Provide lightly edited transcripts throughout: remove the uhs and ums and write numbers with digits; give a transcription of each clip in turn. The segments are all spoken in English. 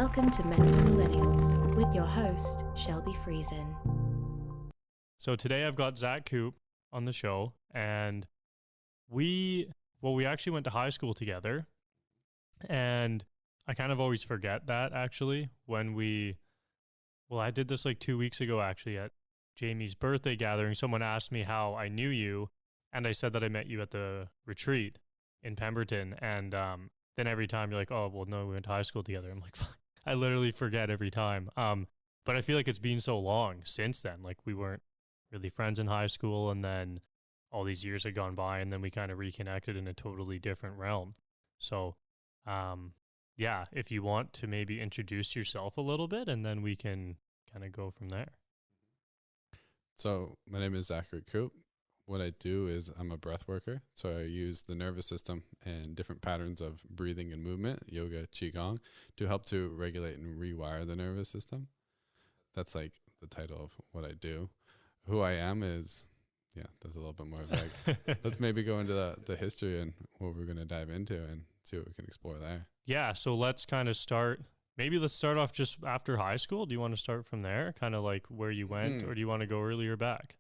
Welcome to Mental Millennials with your host, Shelby Friesen. So today I've got Zach Koop on the show, and we actually went to high school together, and I kind of always forget that actually I did this like 2 weeks ago actually at Jamie's birthday gathering. Someone asked me how I knew you, and I said that I met you at the retreat in Pemberton, and then every time you're like, oh, well, no, we went to high school together. I'm like, I literally forget every time. But I feel like it's been so long since then. Like we weren't really friends in high school, and then all these years had gone by, and then we kind of reconnected in a totally different realm. So, yeah, if you want to maybe introduce yourself a little bit, and then we can kind of go from there. So my name is Zachary Koop. What I do is I'm a breath worker. So I use the nervous system and different patterns of breathing and movement, yoga, Qigong, to help to regulate and rewire the nervous system. That's like the title of what I do. Who I am is, that's a little bit more vague. Let's maybe go into the history and what we're going to dive into and see what we can explore there. Yeah, so let's kind of start off just after high school. Do you want to start from there? Kind of like where you went, or do you want to go earlier back?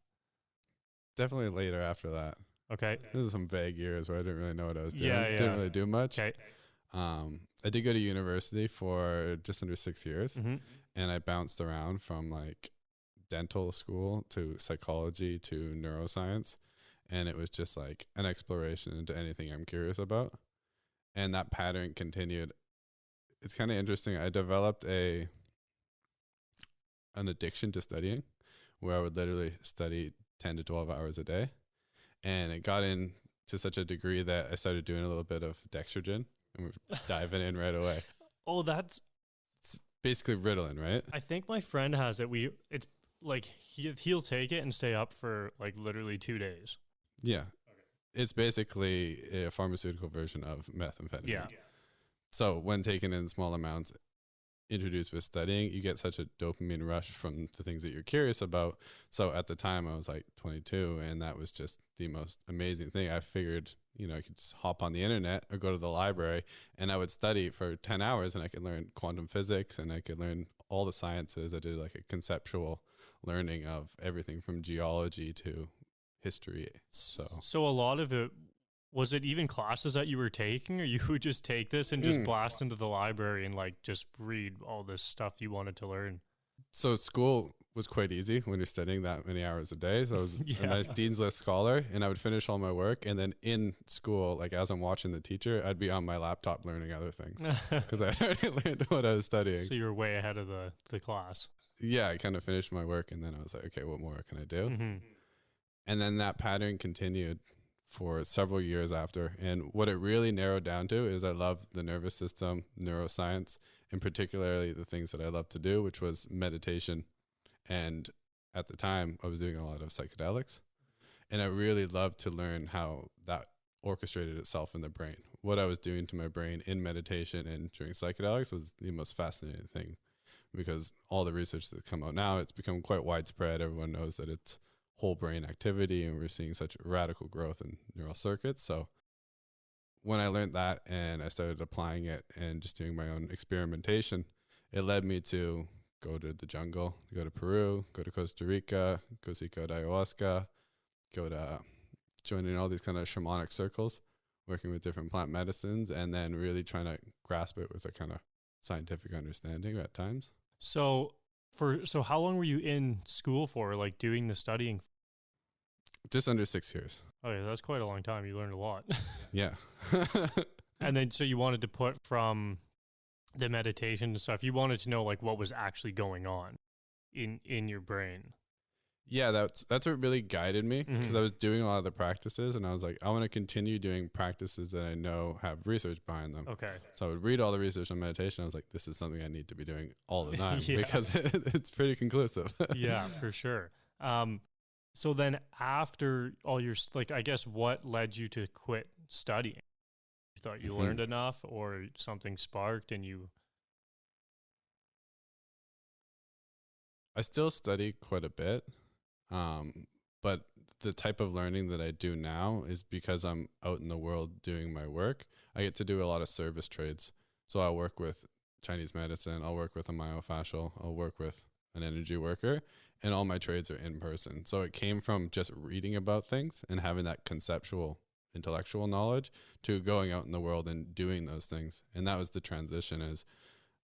Definitely later after that. Okay. This is some vague years where I didn't really know what I was doing. Yeah. Didn't really do much. Okay. I did go to university for just under 6 years, and I bounced around from like dental school to psychology to neuroscience, and it was just like an exploration into anything I'm curious about, and that pattern continued. It's kind of interesting. I developed an addiction to studying, where I would literally study 10 to 12 hours a day. And it got in to such a degree that I started doing a little bit of dextrogen, and we're diving in right away. Oh, it's basically Ritalin, right? I think my friend has it. It's like he'll take it and stay up for like literally 2 days. Yeah. Okay. It's basically a pharmaceutical version of methamphetamine. Yeah. So when taken in small amounts, introduced with studying, you get such a dopamine rush from the things that you're curious about. So at the time I was like 22, and that was just the most amazing thing. I figured, I could just hop on the internet or go to the library, and I would study for 10 hours, and I could learn quantum physics, and I could learn all the sciences. I did like a conceptual learning of everything from geology to history. So a lot of it, was it even classes that you were taking, or you would just take this and just blast into the library and like just read all this stuff you wanted to learn? So school was quite easy when you're studying that many hours a day. So I was a nice Dean's List scholar, and I would finish all my work. And then in school, like as I'm watching the teacher, I'd be on my laptop learning other things because I had already learned what I was studying. So you were way ahead of the class. Yeah, I kind of finished my work, and then I was like, okay, what more can I do? And then that pattern continued for several years after. And what it really narrowed down to is I love the nervous system, neuroscience, and particularly the things that I love to do, which was meditation. And at the time I was doing a lot of psychedelics, and I really loved to learn how that orchestrated itself in the brain. What I was doing to my brain in meditation and during psychedelics was the most fascinating thing, because all the research that's come out now, it's become quite widespread. Everyone knows that it's whole brain activity, and we're seeing such radical growth in neural circuits. So when I learned that and I started applying it and just doing my own experimentation, it led me to go to the jungle, go to Peru, go to Costa Rica, go see ayahuasca, go to joining all these kind of shamanic circles, working with different plant medicines, and then really trying to grasp it with a kind of scientific understanding at times. So how long were you in school for, like doing the studying? Just under 6 years. Oh yeah, that's quite a long time. You learned a lot. Yeah. And then so you wanted to put from the meditation and stuff, you wanted to know like what was actually going on in your brain. Yeah, that's what really guided me, because I was doing a lot of the practices, and I was like, I want to continue doing practices that I know have research behind them. Okay. So I would read all the research on meditation. I was like, this is something I need to be doing all the time because it's pretty conclusive. Yeah, for sure. So then after all your, like, I guess what led you to quit studying? You thought you learned enough, or something sparked and you... I still study quite a bit. But the type of learning that I do now is because I'm out in the world doing my work. I get to do a lot of service trades. So I work with Chinese medicine. I'll work with a myofascial. I'll work with an energy worker, and all my trades are in person. So it came from just reading about things and having that conceptual, intellectual knowledge to going out in the world and doing those things. And that was the transition. Is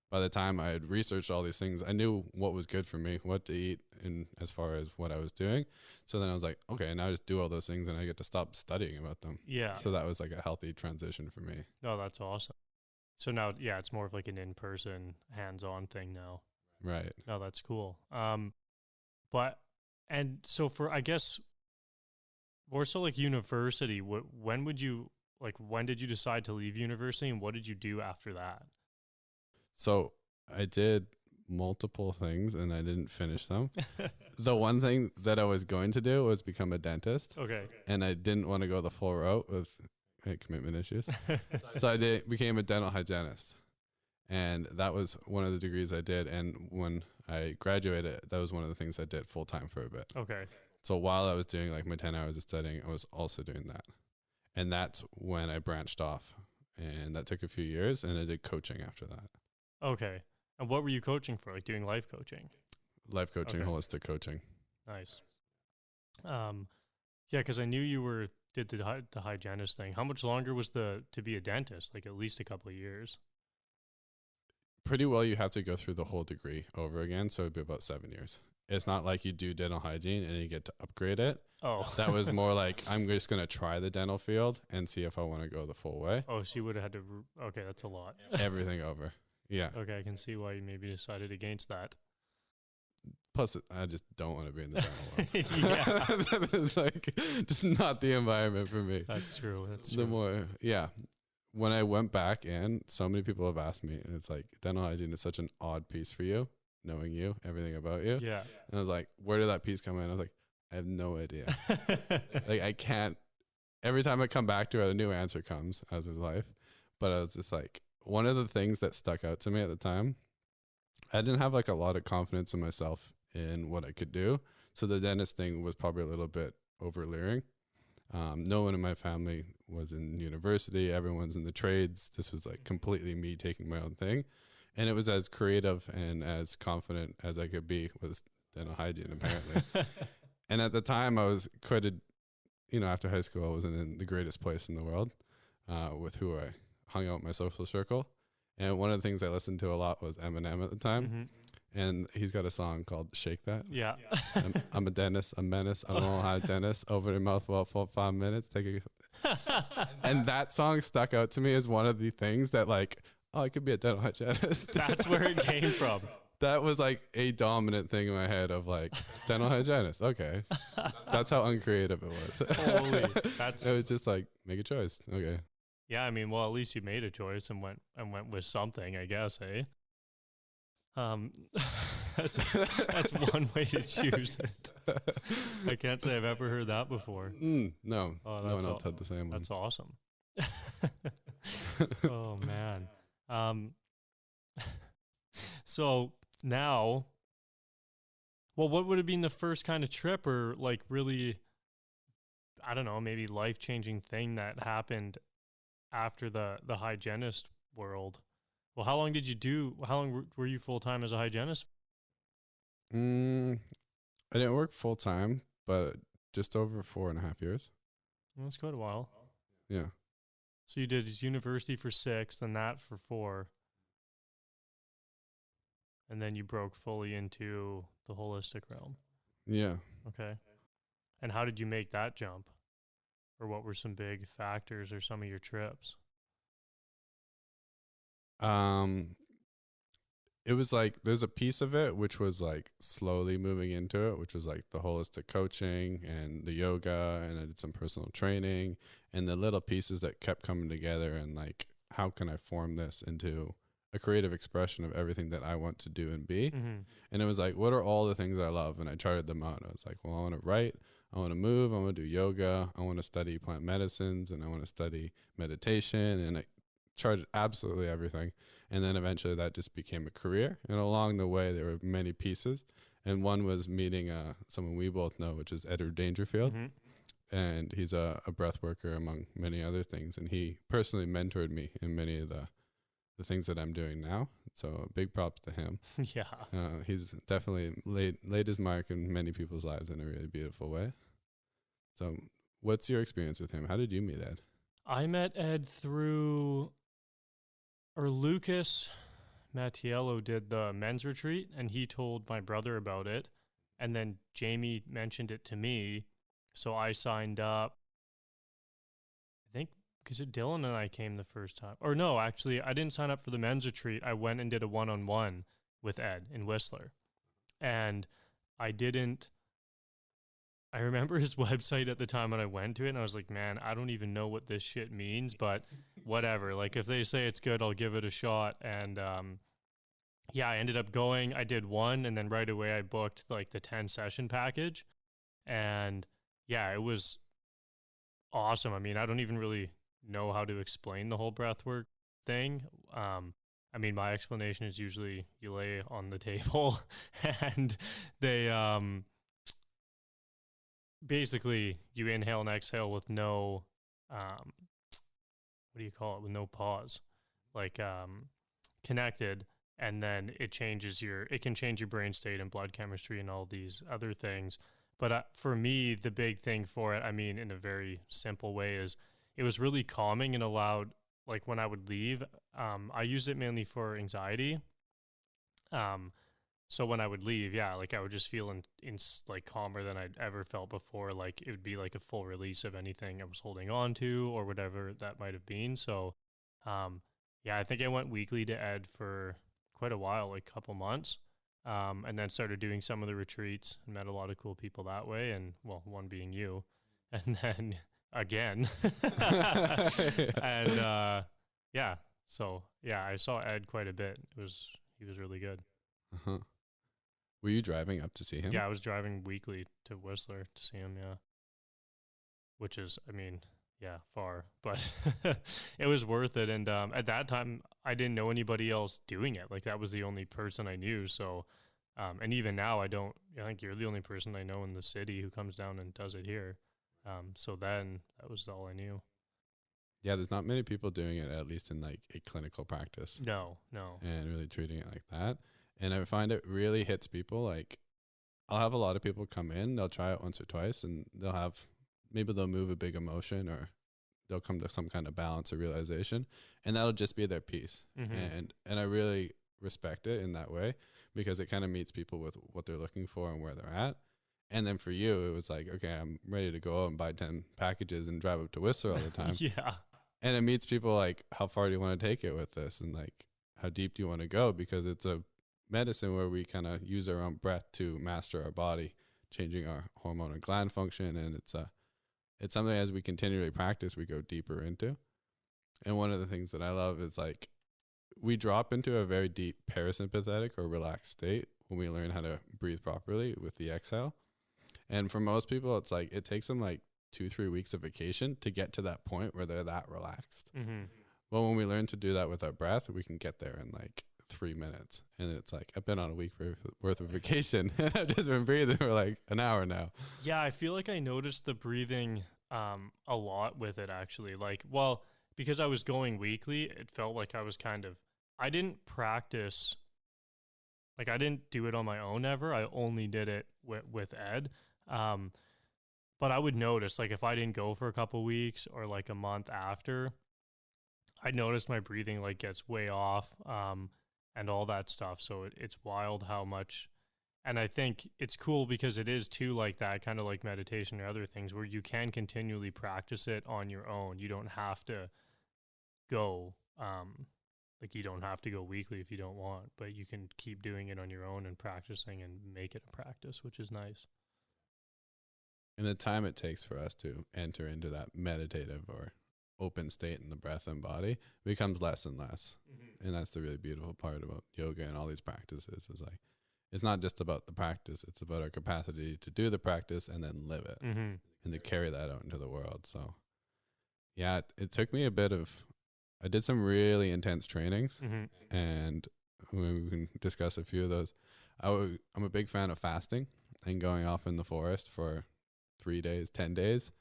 by the time I had researched all these things, I knew what was good for me, what to eat, and as far as what I was doing. So then I was like, okay, now I just do all those things and I get to stop studying about them. Yeah. So that was like a healthy transition for me. Oh, that's awesome. So now, yeah, it's more of like an in-person, hands-on thing now. Right. No, that's cool. And so for, I guess, more so like university, when did you decide to leave university and what did you do after that? So I did multiple things and I didn't finish them. The one thing that I was going to do was become a dentist. Okay. And I didn't want to go the full route with commitment issues. So I became a dental hygienist. And that was one of the degrees I did. And when I graduated, that was one of the things I did full time for a bit. Okay. So while I was doing like my 10 hours of studying, I was also doing that. And that's when I branched off. And that took a few years and I did coaching after that. Okay. And what were you coaching for? Like doing life coaching? Life coaching, Okay. Holistic coaching. Nice. Yeah, because I knew you did the hygienist thing. How much longer was to be a dentist? Like at least a couple of years. Pretty well, you have to go through the whole degree over again. So it'd be about 7 years. It's not like you do dental hygiene and you get to upgrade it. Oh. That was more like, I'm just going to try the dental field and see if I want to go the full way. Oh, so you would have had to, okay, that's a lot. Everything over. Yeah. Okay, I can see why you maybe decided against that. Plus, I just don't want to be in the dental world. Yeah. It's like just not the environment for me. That's true. When I went back in, so many people have asked me, and it's like, dental hygiene is such an odd piece for you, knowing you, everything about you. Yeah. And I was like, where did that piece come in? I was like, I have no idea. Like, I can't, every time I come back to it, a new answer comes as with life. But I was just like, one of the things that stuck out to me at the time, I didn't have like a lot of confidence in myself in what I could do. So the dentist thing was probably a little bit overleering. No one in my family was in university. Everyone's in the trades. This was like completely me taking my own thing. And it was as creative and as confident as I could be was dental hygiene, apparently. And at the time I was credited, after high school, I wasn't in the greatest place in the world with who I hung out in my social circle. And one of the things I listened to a lot was Eminem at the time. Mm-hmm. And he's got a song called Shake That. Yeah. I'm a dentist, a menace. I don't know how to dentist. Open your mouth for 5 minutes. And that song stuck out to me as one of the things that like, I could be a dental hygienist. That's where it came from. That was like a dominant thing in my head of like, dental hygienist. Okay. That's how uncreative it was. Holy. It was just like, make a choice. Okay. Yeah, I mean, well, at least you made a choice and went with something, I guess, eh? That's one way to choose it. I can't say I've ever heard that before. No, no one else had the same one. That's awesome. Oh man. So now, well, what would have been the first kind of trip or like really, I don't know, maybe life-changing thing that happened after the hygienist world? Well, how long were you full-time as a hygienist? I didn't work full-time, but just over 4.5 years. Well, that's quite a while. Yeah. So you did university for 6, then that for 4. And then you broke fully into the holistic realm. Yeah. Okay. And how did you make that jump? Or what were some big factors or some of your trips? It was like, there's a piece of it, which was like slowly moving into it, which was like the holistic coaching and the yoga. And I did some personal training and the little pieces that kept coming together. And like, how can I form this into a creative expression of everything that I want to do and be? Mm-hmm. And it was like, what are all the things I love? And I charted them out. I was like, well, I want to write, I want to move, I want to do yoga, I want to study plant medicines, and I want to study meditation. And I charted absolutely everything. And then eventually that just became a career. And along the way, there were many pieces. And one was meeting someone we both know, which is Edward Dangerfield. Mm-hmm. And he's a breath worker among many other things. And he personally mentored me in many of the the things that I'm doing now. So big props to him. Yeah. He's definitely laid his mark in many people's lives in a really beautiful way. So what's your experience with him? How did you meet Ed? I met Ed through, or Lucas Mattiello did the men's retreat, and he told my brother about it. And then Jamie mentioned it to me. So I signed up. I think because Dylan and I came the first time. Or no, actually, I didn't sign up for the men's retreat. I went and did a one-on-one with Ed in Whistler. And I remember his website at the time when I went to it, and I was like, man, I don't even know what this shit means, but whatever. Like, if they say it's good, I'll give it a shot. And yeah, I ended up going. I did one, and then right away I booked like the 10-session package. And yeah, it was awesome. I mean, I don't even really know how to explain the whole breathwork thing. I mean, my explanation is usually you lay on the table and they basically you inhale and exhale with no what do you call it, with no pause, like connected, and then it can change your brain state and blood chemistry and all these other things. But for me, the big thing for it, I mean, in a very simple way, is it was really calming and allowed, like when I would leave, I used it mainly for anxiety. So when I would leave, yeah, like I would just feel like calmer than I'd ever felt before. Like it would be like a full release of anything I was holding on to or whatever that might have been. So, yeah, I think I went weekly to Ed for quite a while, like a couple months. And then started doing some of the retreats and met a lot of cool people that way. And well, one being you, and then again, and, yeah, so yeah, I saw Ed quite a bit. He was really good. Uh-huh. Were you driving up to see him? Yeah, I was driving weekly to Whistler to see him. Yeah. Which is, I mean, yeah, far, but it was worth it. And at that time, I didn't know anybody else doing it. Like that was the only person I knew. So, and even now, I think you're the only person I know in the city who comes down and does it here. So then that was all I knew. Yeah, there's not many people doing it, at least in like a clinical practice. No. And really treating it like that. And I find it really hits people. Like I'll have a lot of people come in, they'll try it once or twice, and maybe they'll move a big emotion or they'll come to some kind of balance or realization, and that'll just be their piece. Mm-hmm. And I really respect it in that way because it kind of meets people with what they're looking for and where they're at. And then for you, it was like, okay, I'm ready to go out and buy 10 packages and drive up to Whistler all the time. Yeah. And it meets people like, how far do you want to take it with this? And like, how deep do you want to go? Because it's a medicine where we kind of use our own breath to master our body, changing our hormone and gland function. And it's something as we continually practice, we go deeper into. And one of the things that I love is like, we drop into a very deep parasympathetic or relaxed state when we learn how to breathe properly with the exhale. And for most people, it's like, it takes them like 2-3 weeks of vacation to get to that point where they're that relaxed. Mm-hmm. Well, when we learn to do that with our breath, we can get there in like 3 minutes. And it's like, I've been on a week worth of vacation and I've just been breathing for like an hour now. Yeah, I feel like I noticed the breathing a lot with it actually. Like, well, because I was going weekly, it felt like I was I didn't practice, like I didn't do it on my own ever. I only did it with Ed. But I would notice, like, if I didn't go for a couple weeks or like a month after, I noticed my breathing like gets way off, and all that stuff. So it's wild how much, and I think it's cool because it is too like that, kind of like meditation or other things where you can continually practice it on your own. You don't have to go, like you don't have to go weekly if you don't want, but you can keep doing it on your own and practicing and make it a practice, which is nice. And the time it takes for us to enter into that meditative or open state in the breath and body becomes less and less. Mm-hmm. And that's the really beautiful part about yoga and all these practices is like, it's not just about the practice, it's about our capacity to do the practice and then live it, mm-hmm. and to carry that out into the world. So yeah, it took me I did some really intense trainings, mm-hmm. and we can discuss a few of those. I'm a big fan of fasting and going off in the forest for 3 days, 10 days,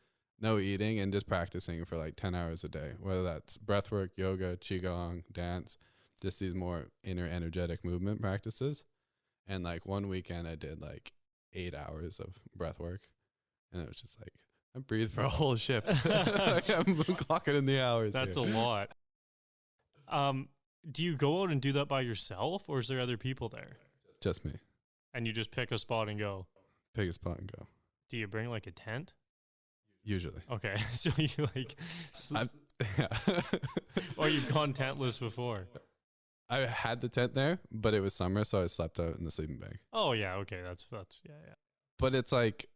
no eating, and just practicing for like 10 hours a day, whether that's breathwork, yoga, Qigong, dance. just these more inner energetic movement practices. And like one weekend I did like 8 hours of breath work, and it was just like, I breathe for a whole shift. Like I'm clocking in the hours. That's here. a lot. Do you go out and do that by yourself, or is there other people there? Just me. And you just pick a spot and go? Pick a spot and go. Do you bring like a tent? Usually. Okay. So you like, Yeah. or you've gone tentless before? I had the tent there, but it was summer, so I slept out in the sleeping bag. Oh yeah. Okay. That's, yeah. But it's like,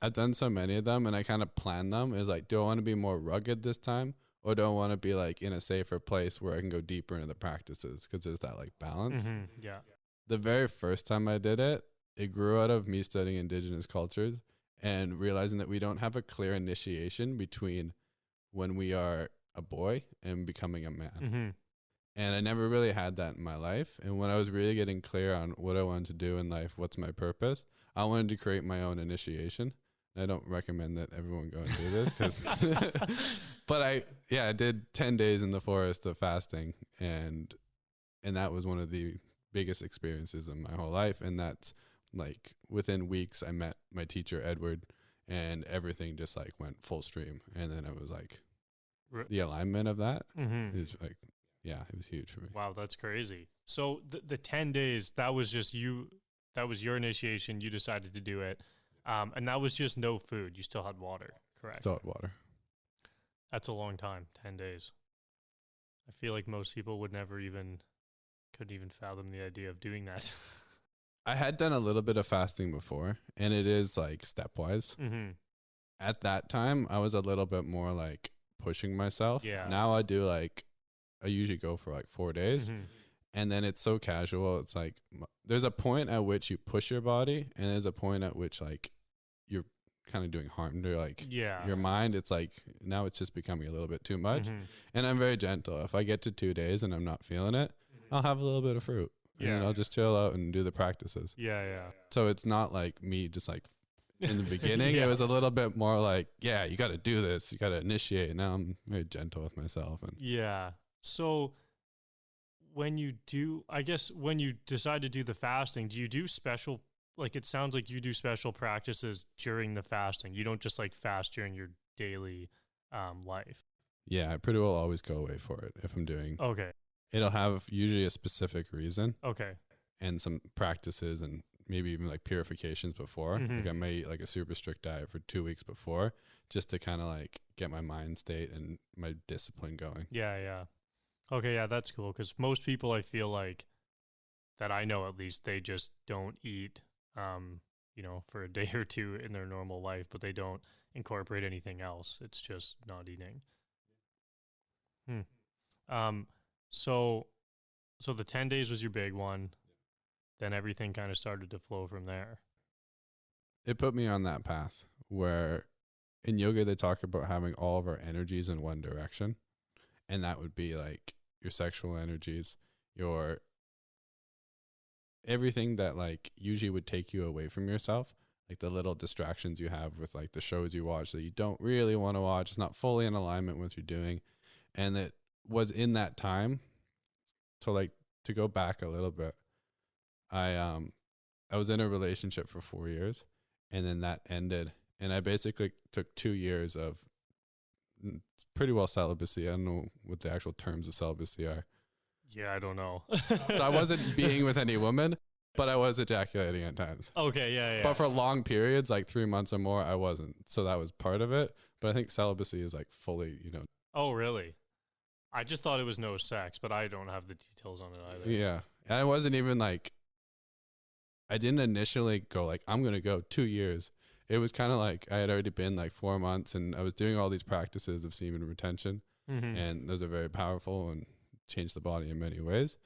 I've done so many of them, and I kind of plan them. Is like, do I want to be more rugged this time, or do I want to be like in a safer place where I can go deeper into the practices? Because there's that like balance. Mm-hmm. Yeah. The very first time I did it, it grew out of me studying Indigenous cultures and realizing that we don't have a clear initiation between when we are a boy and becoming a man. Mm-hmm. And I never really had that in my life. And when I was really getting clear on what I wanted to do in life, what's my purpose, I wanted to create my own initiation. I don't recommend that everyone go and do this, 'cause but I did 10 days in the forest of fasting, and that was one of the biggest experiences in my whole life. And that's like within weeks I met my teacher Edward, and everything just like went full stream. And then it was like the alignment of that is like, yeah, it was huge for me. Wow, that's crazy. So the 10 days, that was just you, that was your initiation. You decided to do it. And that was just no food. You still had water, correct? Still had water. That's a long time, 10 days. I feel like most people couldn't even fathom the idea of doing that. I had done a little bit of fasting before, and it is like stepwise. Mm-hmm. At that time, I was a little bit more like pushing myself. Yeah. Now I do like, I usually go for like 4 days. Mm-hmm. And then it's so casual. It's like there's a point at which you push your body, and there's a point at which like you're kind of doing harm to like your mind. It's like now it's just becoming a little bit too much. Mm-hmm. And I'm very gentle. If I get to 2 days and I'm not feeling it, I'll have a little bit of fruit. Yeah. And I'll just chill out and do the practices. Yeah. So it's not like me just like in the beginning. It was a little bit more like, yeah, you got to do this. You got to initiate. Now I'm very gentle with myself. And yeah. So when you decide to do the fasting, do you do special, like it sounds like you do special practices during the fasting. You don't just like fast during your daily life. Yeah, I pretty well always go away for it if I'm doing. Okay. It'll have usually a specific reason. Okay. And some practices and maybe even like purifications before. Mm-hmm. Like I may eat like a super strict diet for 2 weeks before, just to kind of like get my mind state and my discipline going. Yeah. Okay, yeah, that's cool, because most people, I feel like, that I know at least, they just don't eat, for a day or two in their normal life, but they don't incorporate anything else. It's just not eating. So the 10 days was your big one. Then everything kind of started to flow from there. It put me on that path where in yoga they talk about having all of our energies in one direction. And that would be like your sexual energies, your everything that like usually would take you away from yourself, like the little distractions you have with like the shows you watch that you don't really want to watch. It's not fully in alignment with what you're doing. And it was in that time to go back a little bit. I was in a relationship for 4 years, and then that ended. And I basically took 2 years of pretty well celibacy. I don't know what the actual terms of celibacy are. Yeah, I don't know. So I wasn't being with any woman, but I was ejaculating at times. Okay, yeah. But for long periods, like 3 months or more, I wasn't. So that was part of it. But I think celibacy is like fully, Oh, really? I just thought it was no sex, but I don't have the details on it either. Yeah. And I wasn't even like, I didn't initially go like, I'm going to go 2 years. It was kind of like I had already been like 4 months, and I was doing all these practices of semen retention. Mm-hmm. And those are very powerful and change the body in many ways.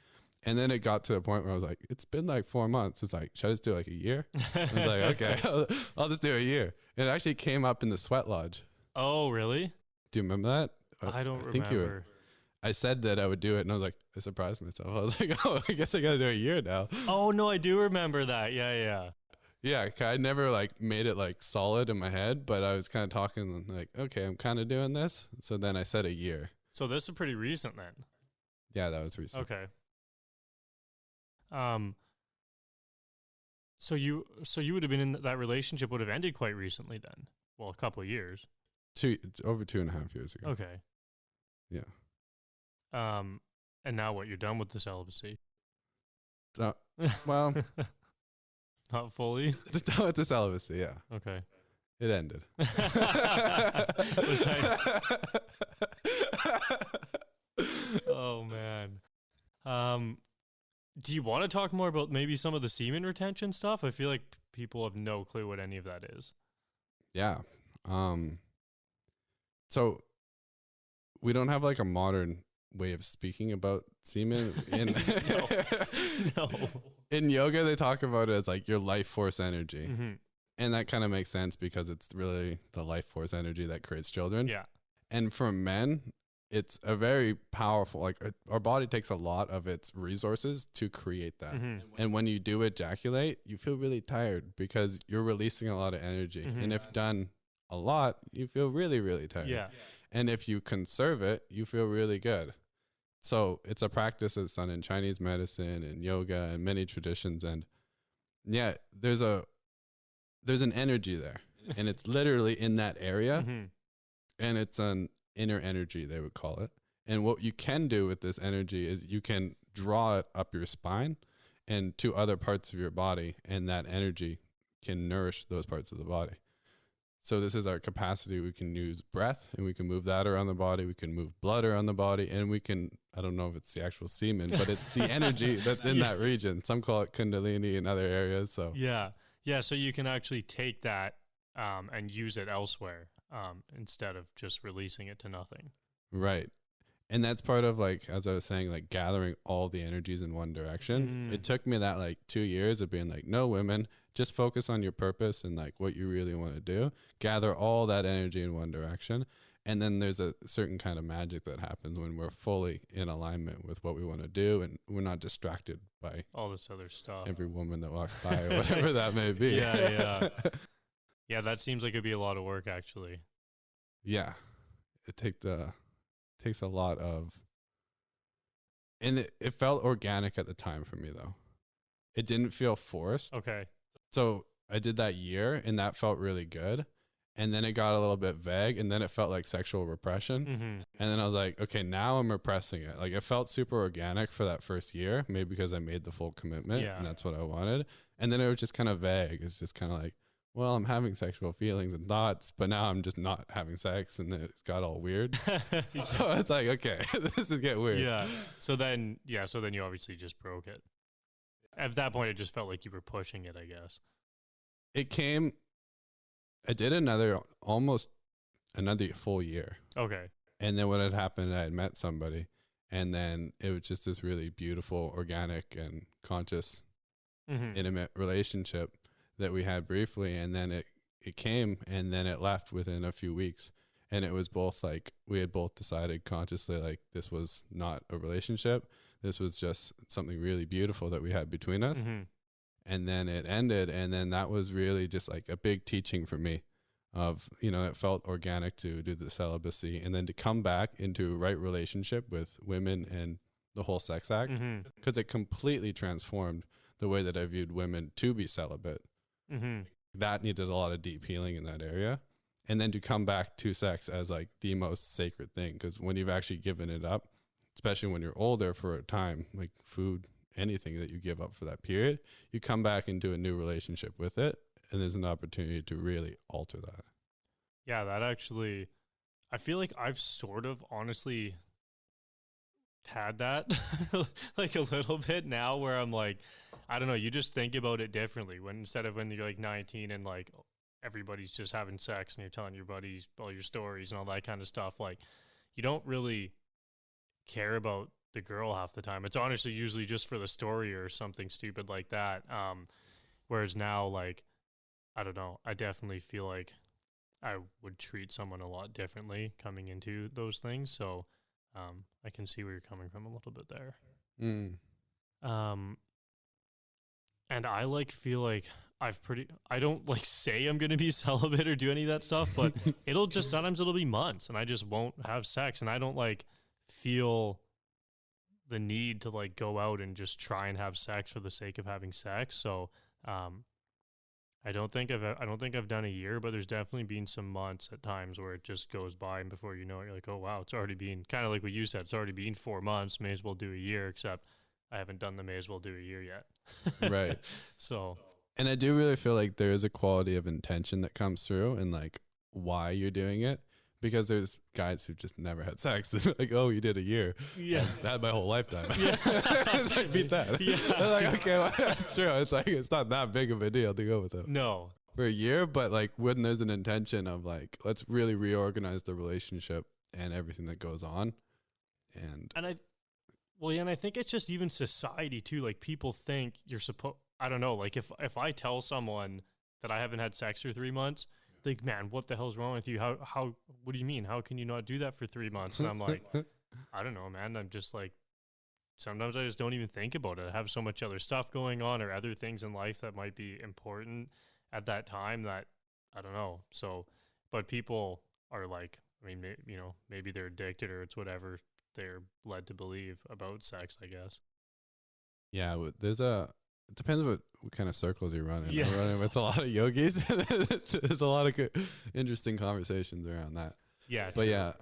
And then it got to a point where I was like, it's been like 4 months. It's like, should I just do like a year? I was like, okay, I'll just do a year. And it actually came up in the sweat lodge. Oh, really? Do you remember that? I don't remember. I said that I would do it, and I was like, I surprised myself. I was like, oh, I guess I got to do a year now. Oh, no, I do remember that. Yeah. Yeah, I never like made it like solid in my head, but I was kind of talking like, okay, I'm kind of doing this. So then I said a year. So this is pretty recent then. Yeah, that was recent. Okay. So you would have been in that relationship would have ended quite recently then. Well, a couple of years. Over 2.5 years ago. Okay. Yeah. And now what? You're done with the celibacy? Well, not fully. Just done with the celibacy. Yeah. Okay. It ended. Oh man. Do you want to talk more about maybe some of the semen retention stuff? I feel like people have no clue what any of that is. Yeah. So we don't have like a modern way of speaking about semen in No. In yoga they talk about it as like your life force energy. Mm-hmm. And that kind of makes sense because it's really the life force energy that creates children. Yeah. And for men, it's a very powerful, like our body takes a lot of its resources to create that. Mm-hmm. And when you do ejaculate, you feel really tired because you're releasing a lot of energy. Mm-hmm. And if done a lot, you feel really, really tired. Yeah. And if you conserve it, you feel really good. So it's a practice that's done in Chinese medicine and yoga and many traditions. And yeah, there's an energy there, and it's literally in that area. Mm-hmm. And it's an inner energy, they would call it. And what you can do with this energy is you can draw it up your spine and to other parts of your body, and that energy can nourish those parts of the body. So this is our capacity. We can use breath, and we can move that around the body. We can move blood around the body, and we can, I don't know if it's the actual semen, but it's the energy that's in that region. Some call it kundalini in other areas. So yeah. So you can actually take that and use it elsewhere instead of just releasing it to nothing. Right. And that's part of, like, as I was saying, like gathering all the energies in one direction. It took me that like 2 years of being like, no, women, just focus on your purpose and like what you really want to do. Gather all that energy in one direction. And then there's a certain kind of magic that happens when we're fully in alignment with what we want to do, and we're not distracted by all this other stuff, every woman that walks by or whatever that may be. Yeah. Yeah, that seems like it'd be a lot of work, actually. Yeah. It takes a lot of, and it felt organic at the time for me, though. It didn't feel forced. Okay. So I did that year, and that felt really good. And then it got a little bit vague, and then it felt like sexual repression. Mm-hmm. And then I was like, okay, now I'm repressing it. Like, it felt super organic for that first year, maybe because I made the full commitment, and that's what I wanted. And then it was just kind of vague. It's just kind of like, well, I'm having sexual feelings and thoughts, but now I'm just not having sex, and then it got all weird. So it's like, okay, this is getting weird. Yeah. So then you obviously just broke it. At that point, it just felt like you were pushing it, I guess. I did almost another full year. Okay. And then what had happened, I had met somebody, and then it was just this really beautiful, organic, and conscious, intimate relationship that we had briefly. And then it came, and then it left within a few weeks. And it was both like, we had both decided consciously, like, this was not a relationship. This was just something really beautiful that we had between us. Mm-hmm. And then it ended, and then that was really just like a big teaching for me of, it felt organic to do the celibacy, and then to come back into a right relationship with women and the whole sex act, because it completely transformed the way that I viewed women to be celibate. Mm-hmm. That needed a lot of deep healing in that area. And then to come back to sex as like the most sacred thing, because when you've actually given it up, especially when you're older for a time, like food, anything that you give up for that period, you come back into a new relationship with it, and there's an opportunity to really alter that. Yeah, that actually, I feel like I've sort of honestly had that like a little bit now, where I'm like, I don't know, you just think about it differently instead of when you're like 19 and like everybody's just having sex and you're telling your buddies all your stories and all that kind of stuff. Like, you don't really care about the girl half the time. It's honestly usually just for the story or something stupid like that. Whereas now, like, I don't know, I definitely feel like I would treat someone a lot differently coming into those things. So I can see where you're coming from a little bit there. And I like feel like I don't like say I'm going to be celibate or do any of that stuff, but sometimes it'll be months and I just won't have sex, and I don't like feel the need to like go out and just try and have sex for the sake of having sex. So I don't think I've done a year, but there's definitely been some months at times where it just goes by, and before you know it, you're like, oh wow, it's already been kind of like what you said. It's already been 4 months. May as well do a year. Except I haven't done the may as well do a year yet. Right. So, and I do really feel like there is a quality of intention that comes through, and like why you're doing it. Because there's guys who just never had sex. They're like, oh, you did a year. Yeah. I had my whole lifetime. Yeah. It's like, beat that. Yeah. They're like, okay, well, that's true. It's like, it's not that big of a deal to go with it. No. For a year, but like when there's an intention of like, let's really reorganize the relationship and everything that goes on. And I think it's just even society too. Like people think you're supposed, I don't know, like if I tell someone that I haven't had sex for 3 months, like, man, what the hell's wrong with you? How, what do you mean? How can you not do that for 3 months? And I'm like, I don't know, man. I'm just like, sometimes I just don't even think about it. I have so much other stuff going on or other things in life that might be important at that time that I don't know. So, but people are like, I mean, maybe they're addicted or it's whatever they're led to believe about sex, I guess. yeah, it depends what kind of circles you're running. Yeah. I'm running with a lot of yogis. There's a lot of good, interesting conversations around that. Yeah. But true. yeah,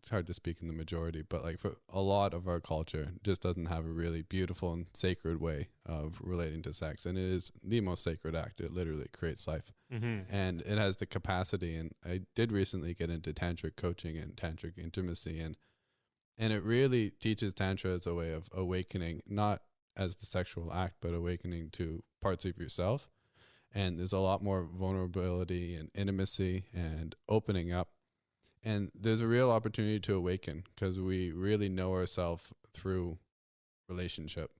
it's hard to speak in the majority, but like for a lot of our culture just doesn't have a really beautiful and sacred way of relating to sex. And it is the most sacred act. It literally creates life. Mm-hmm. And it has the capacity. And I did recently get into tantric coaching and tantric intimacy. And it really teaches Tantra as a way of awakening, not as the sexual act, but awakening to parts of yourself. And there's a lot more vulnerability and intimacy and opening up. And there's a real opportunity to awaken because we really know ourselves through relationship.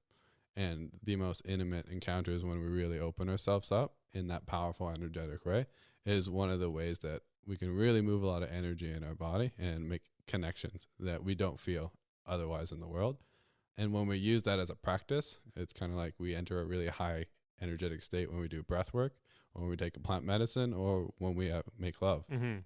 And the most intimate encounters when we really open ourselves up in that powerful, energetic way is one of the ways that we can really move a lot of energy in our body and make connections that we don't feel otherwise in the world. And when we use that as a practice, it's kind of like we enter a really high energetic state when we do breath work, when we take a plant medicine, or when we make love. Mm-hmm.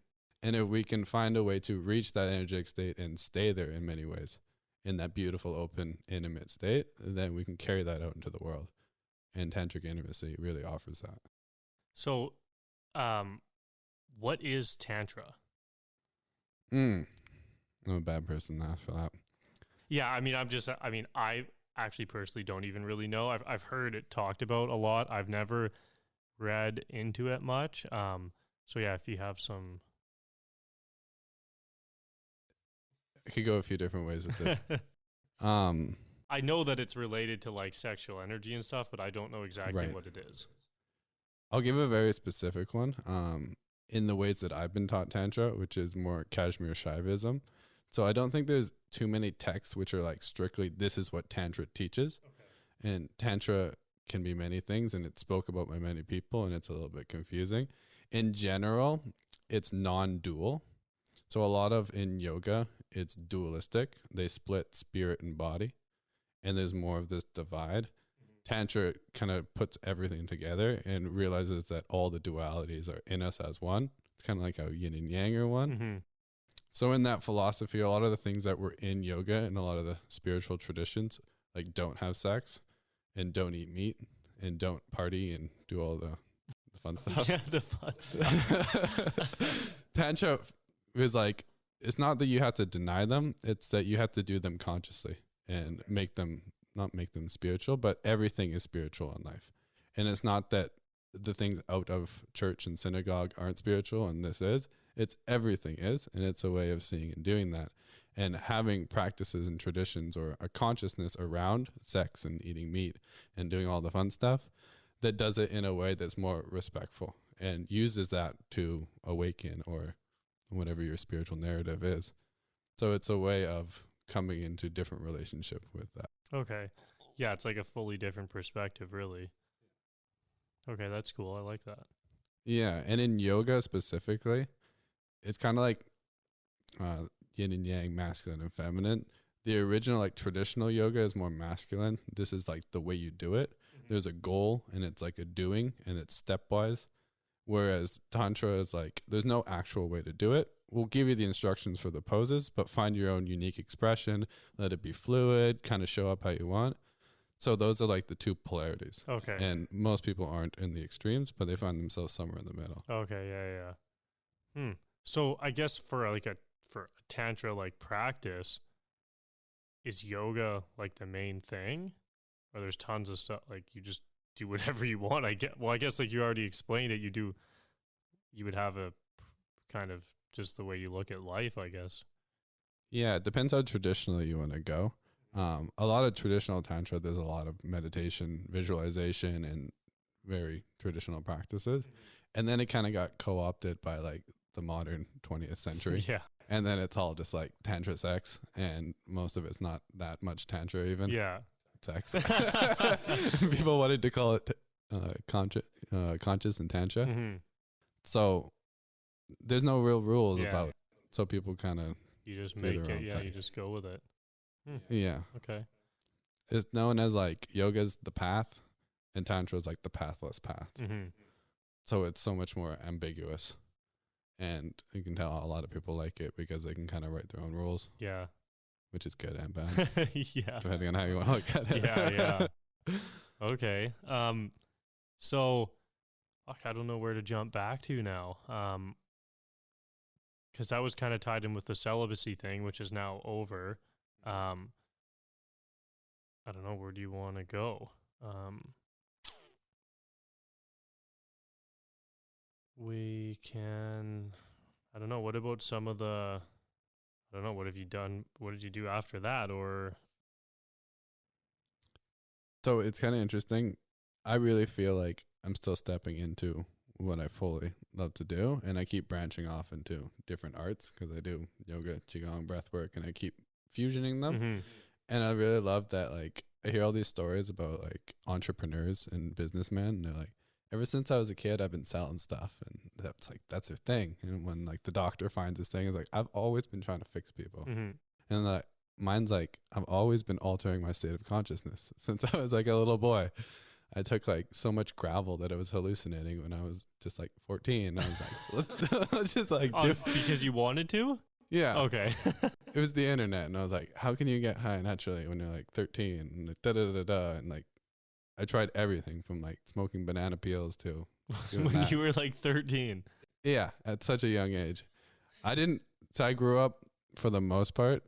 And if we can find a way to reach that energetic state and stay there in many ways, in that beautiful, open, intimate state, then we can carry that out into the world. And tantric intimacy really offers that. So, what is Tantra? I'm a bad person to ask for that. Yeah, I mean, I actually personally don't even really know. I've heard it talked about a lot. I've never read into it much. So yeah, if you have some, I could go a few different ways with this. I know that it's related to like sexual energy and stuff, but I don't know exactly what it is. I'll give a very specific one. In the ways that I've been taught Tantra, which is more Kashmir Shaivism. So I don't think there's too many texts which are like strictly, this is what Tantra teaches. Okay. And Tantra can be many things, and it's spoke about by many people, and it's a little bit confusing. In general, it's non-dual. So a lot of in yoga, it's dualistic. They split spirit and body, and there's more of this divide. Tantra kind of puts everything together and realizes that all the dualities are in us as one. It's kind of like how yin and yang are one. Mm-hmm. So in that philosophy, a lot of the things that were in yoga and a lot of the spiritual traditions, like don't have sex and don't eat meat and don't party and do all the fun stuff. Yeah, the fun stuff. Tantra is like, it's not that you have to deny them. It's that you have to do them consciously and not make them spiritual, but everything is spiritual in life. And it's not that the things out of church and synagogue aren't spiritual and this is. It's everything is, and it's a way of seeing and doing that. And having practices and traditions or a consciousness around sex and eating meat and doing all the fun stuff that does it in a way that's more respectful and uses that to awaken or whatever your spiritual narrative is. So it's a way of coming into different relationship with that. Okay. Yeah, it's like a fully different perspective, really. Okay, that's cool. I like that. Yeah, and in yoga specifically, it's kind of like yin and yang, masculine and feminine. The original like traditional yoga is more masculine. This is like the way you do it. Mm-hmm. There's a goal and it's like a doing and it's stepwise. Whereas Tantra is like, there's no actual way to do it. We'll give you the instructions for the poses, but find your own unique expression, let it be fluid, kind of show up how you want. So those are like the two polarities. Okay. And most people aren't in the extremes, but they find themselves somewhere in the middle. Okay. Yeah. So I guess for a tantra like practice, is yoga like the main thing, or there's tons of stuff like you just do whatever you want? I guess like you already explained it. You would have a kind of just the way you look at life, I guess. Yeah, it depends how traditional you want to go. A lot of traditional tantra, there's a lot of meditation, visualization, and very traditional practices. And then it kind of got co-opted by like the modern 20th century. Yeah. And then it's all just like tantra sex, and most of it's not that much tantra even. Yeah. Sex. People wanted to call it conscious and tantra. Mm-hmm. So there's no real rules about, so people kind of, you just make it. Yeah. Thing. You just go with it. Yeah. Okay. It's known as like yoga's the path and tantra is like the pathless path. Mm-hmm. So it's so much more ambiguous, and you can tell a lot of people like it because they can kind of write their own rules. Yeah. Which is good and bad. Yeah. Depending on how you want to look at it. Yeah. Okay. So I don't know where to jump back to now. Because that was kind of tied in with the celibacy thing, which is now over. I don't know, where do you want to go? We can, I don't know, what about some of the, I don't know, what have you done? What did you do after that? Or so it's kind of interesting. I really feel like I'm still stepping into what I fully love to do, and I keep branching off into different arts because I do yoga, Qigong, breathwork, and I keep fusioning them. mm-hmm. And I really love that, like, I hear all these stories about like entrepreneurs and businessmen, and they're like, ever since I was a kid, I've been selling stuff, and that's their thing. And when like the doctor finds this thing, it's like, I've always been trying to fix people. Mm-hmm. And like mine's like, I've always been altering my state of consciousness since I was like a little boy. I took like so much gravel that I was hallucinating when I was just like 14. I was like, let's just like do because you wanted to? Yeah. Okay. It was the internet, and I was like, how can you get high naturally when you're like 13? And like, and like, I tried everything from like smoking banana peels to when you were like 13. Yeah, at such a young age. I grew up for the most part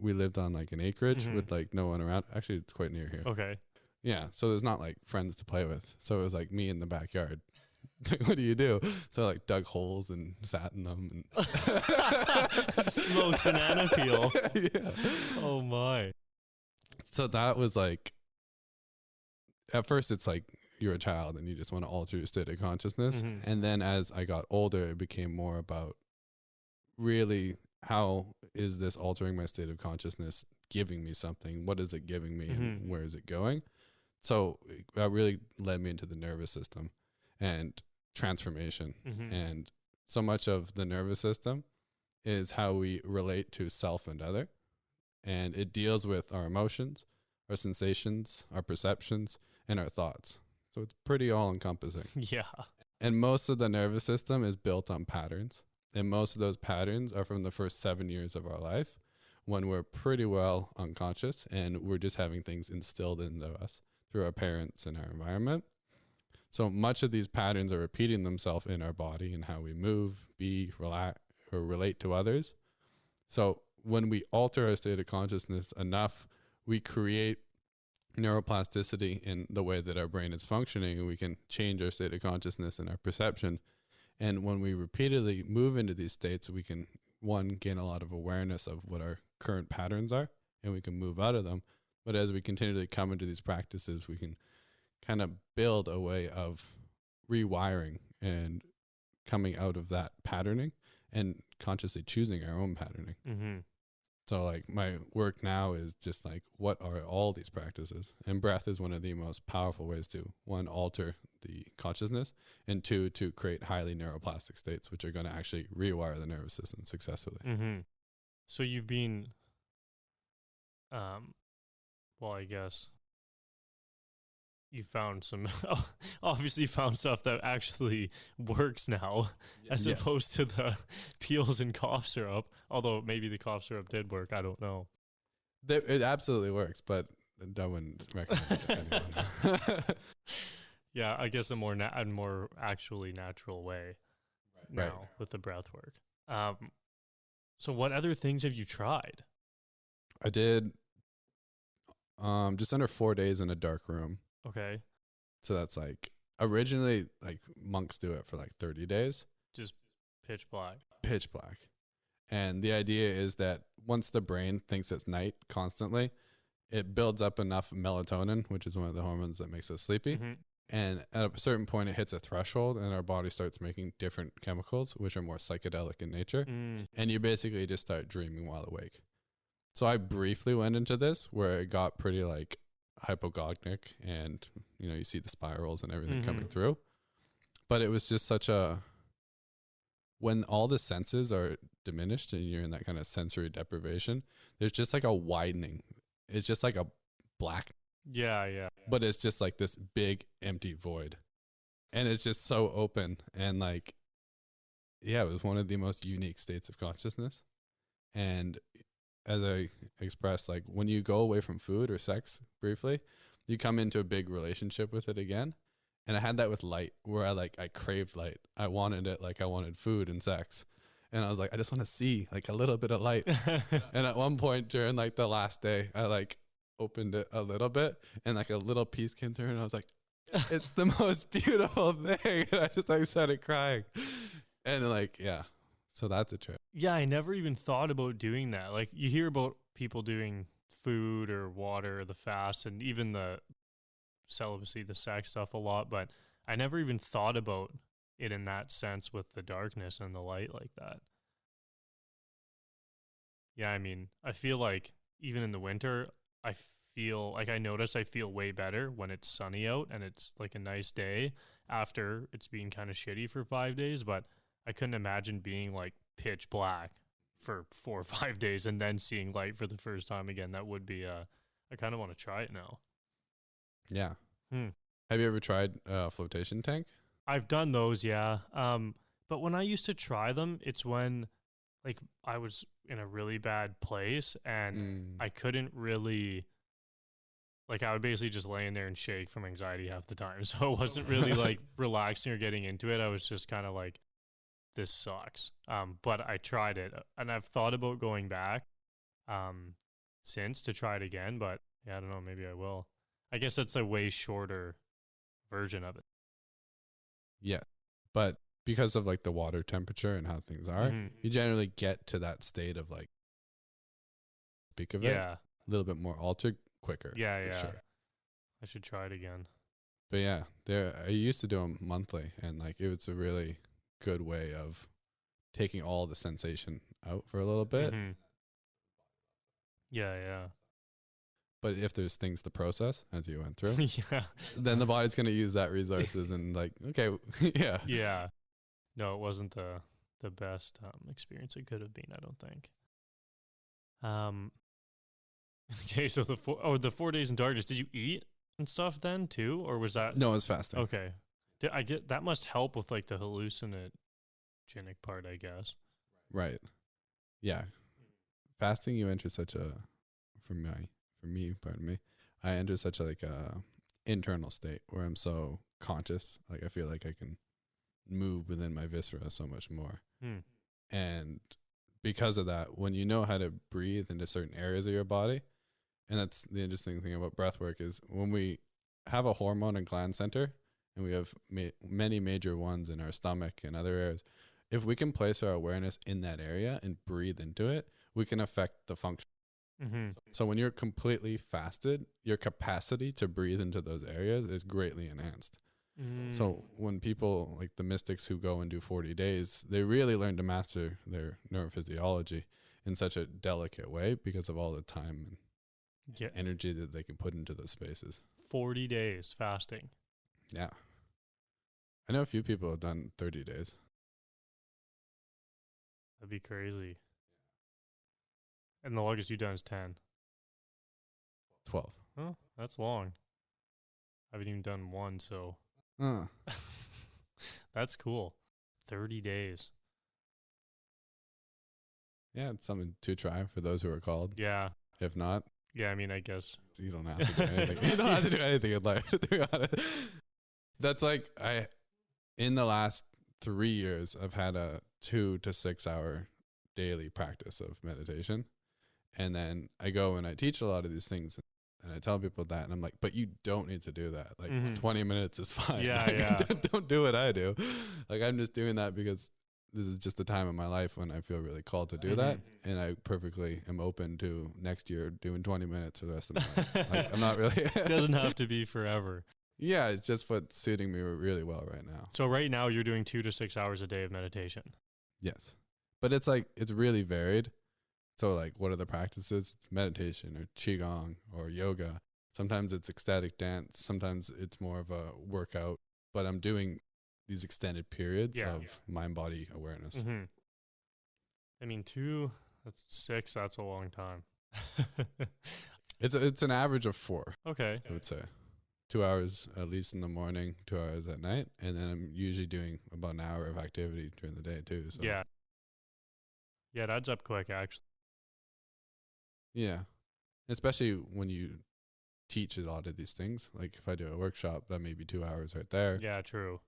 we lived on like an acreage with like no one around. Actually, it's quite near here. Okay. Yeah, so there's not like friends to play with. So it was like me in the backyard. What do you do? So I like dug holes and sat in them and smoked banana peel. Yeah. Oh my. So that was like, at first it's like you're a child and you just want to alter your state of consciousness. Mm-hmm. And then as I got older, it became more about really, how is this altering my state of consciousness giving me something? What is it giving me and where is it going? So that really led me into the nervous system and transformation. And so much of the nervous system is how we relate to self and other. And it deals with our emotions, our sensations, our perceptions, and our thoughts. So it's pretty all encompassing. Yeah. And most of the nervous system is built on patterns. And most of those patterns are from the first 7 years of our life, when we're pretty well unconscious and we're just having things instilled into us through our parents and our environment. So much of these patterns are repeating themselves in our body and how we move, be, relax, or relate to others. So when we alter our state of consciousness enough, we create neuroplasticity in the way that our brain is functioning, and we can change our state of consciousness and our perception. And when we repeatedly move into these states, we can, one, gain a lot of awareness of what our current patterns are, and we can move out of them. But as we continually come into these practices, we can kind of build a way of rewiring and coming out of that patterning and consciously choosing our own patterning. So like my work now is just like, what are all these practices? And breath is one of the most powerful ways to, one, alter the consciousness, and two, to create highly neuroplastic states, which are going to actually rewire the nervous system successfully. So you've been, well, I guess you found some obviously found stuff that actually works now, as Yes. opposed to the peels and cough syrup. Although maybe the cough syrup did work, I don't know. It absolutely works, but I wouldn't recommend it to anyone. Yeah, I guess a more actually natural way now Right. with the breath work. So what other things have you tried? I did just under 4 days in a dark room. Okay, So that's like originally like monks do it for like 30 days, just pitch black. pitch black. And the idea is that once the brain thinks it's night constantly, it builds up enough melatonin, which is one of the hormones that makes us sleepy. Mm-hmm. And at a certain point, it hits a threshold and our body starts making different chemicals, which are more psychedelic in nature. And you basically just start dreaming while awake. So I briefly went into this where it got pretty like hypogognic and, you know, you see the spirals and everything coming through. But it was just such a, when all the senses are diminished and you're in that kind of sensory deprivation, there's just like a widening. It's just like a black. Yeah. But it's just like this big empty void. And it's just so open. And like, yeah, it was one of the most unique states of consciousness. And as I expressed, like when you go away from food or sex briefly, you come into a big relationship with it again. And I had that with light where I craved light. I wanted it like I wanted food and sex. And I was like, I just want to see like a little bit of light. And at one point during like the last day, I like opened it a little bit and like a little piece came through and I was like, it's the most beautiful thing. And I just like started crying. And like, yeah. So that's a trip. Yeah, I never even thought about doing that. Like you hear about people doing food or water, or the fast, and even the celibacy, the sex stuff a lot, but I never even thought about it in that sense with the darkness and the light like that. Yeah, I mean, I feel like even in the winter, I feel like I feel way better when it's sunny out and it's like a nice day after it's been kind of shitty for 5 days, but I couldn't imagine being like pitch black for 4 or 5 days and then seeing light for the first time again. That would be I kind of want to try it now. Yeah. Have you ever tried a flotation tank? I've done those, yeah. But when I used to try them, it's when like I was in a really bad place and I couldn't really, like I would basically just lay in there and shake from anxiety half the time. So it wasn't really like relaxing or getting into it. I was just kind of like, this sucks. But I tried it and I've thought about going back since to try it again, but yeah, I don't know, maybe I will. I guess that's a way shorter version of it. Yeah. But because of like the water temperature and how things are, you generally get to that state of like speak of it a little bit more altered quicker. Yeah. Sure. I should try it again. But yeah, I used to do them monthly and like it was a really good way of taking all the sensation out for a little bit. Yeah. But if there's things to process as you went through, Yeah. then the body's going to use that resources and like, okay, yeah. Yeah. No, it wasn't the best experience it could have been, I don't think. Okay, so the 4 days in darkness, did you eat and stuff then too? Or was that? No, it was fasting. Okay. I get that must help with like the hallucinogenic part, I guess. Right. Yeah. Fasting, you enter such a, for me, pardon me, I enter such a like a internal state where I'm so conscious. Like I feel like I can move within my viscera so much more. And because of that, when you know how to breathe into certain areas of your body, and that's the interesting thing about breath work is when we have a hormone and gland center, and we have many major ones in our stomach and other areas, if we can place our awareness in that area and breathe into it, we can affect the function. So when you're completely fasted, your capacity to breathe into those areas is greatly enhanced. So when people like the mystics who go and do 40 days, they really learn to master their neurophysiology in such a delicate way because of all the time and energy that they can put into those spaces. 40 days fasting. Yeah. I know a few people have done 30 days. That'd be crazy. And the longest you've done is 10. 12. Oh, that's long. I haven't even done one, so Huh. that's cool. 30 days. Yeah, it's something to try for those who are called. Yeah. If not, Yeah, I mean, I guess. you don't have to do anything. You don't have to do anything in life, to be honest. That's like, in the last 3 years, I've had a 2 to 6 hour daily practice of meditation. And then I go and I teach a lot of these things and I tell people that, and I'm like, but you don't need to do that. Like 20 minutes is fine. Yeah, like, yeah. Don't do what I do. Like, I'm just doing that because this is just the time in my life when I feel really called to do that. And I perfectly am open to next year doing 20 minutes for the rest of my life. Like, I'm not really. It doesn't have to be forever. Yeah, it's just what's suiting me really well right now. So right now you're doing 2 to 6 hours a day of meditation. Yes. But it's like, it's really varied. So like, what are the practices? It's meditation or Qigong or yoga. Sometimes it's ecstatic dance. Sometimes it's more of a workout. But I'm doing these extended periods of mind-body awareness. I mean, 2, that's 6, that's a long time. It's an average of 4. Okay. I would say 2 hours at least in the morning, 2 hours at night. And then I'm usually doing about an hour of activity during the day too. So Yeah. Yeah, it adds up quick, actually. yeah. Especially when you teach a lot of these things. Like if I do a workshop, that may be 2 hours right there. Yeah, true.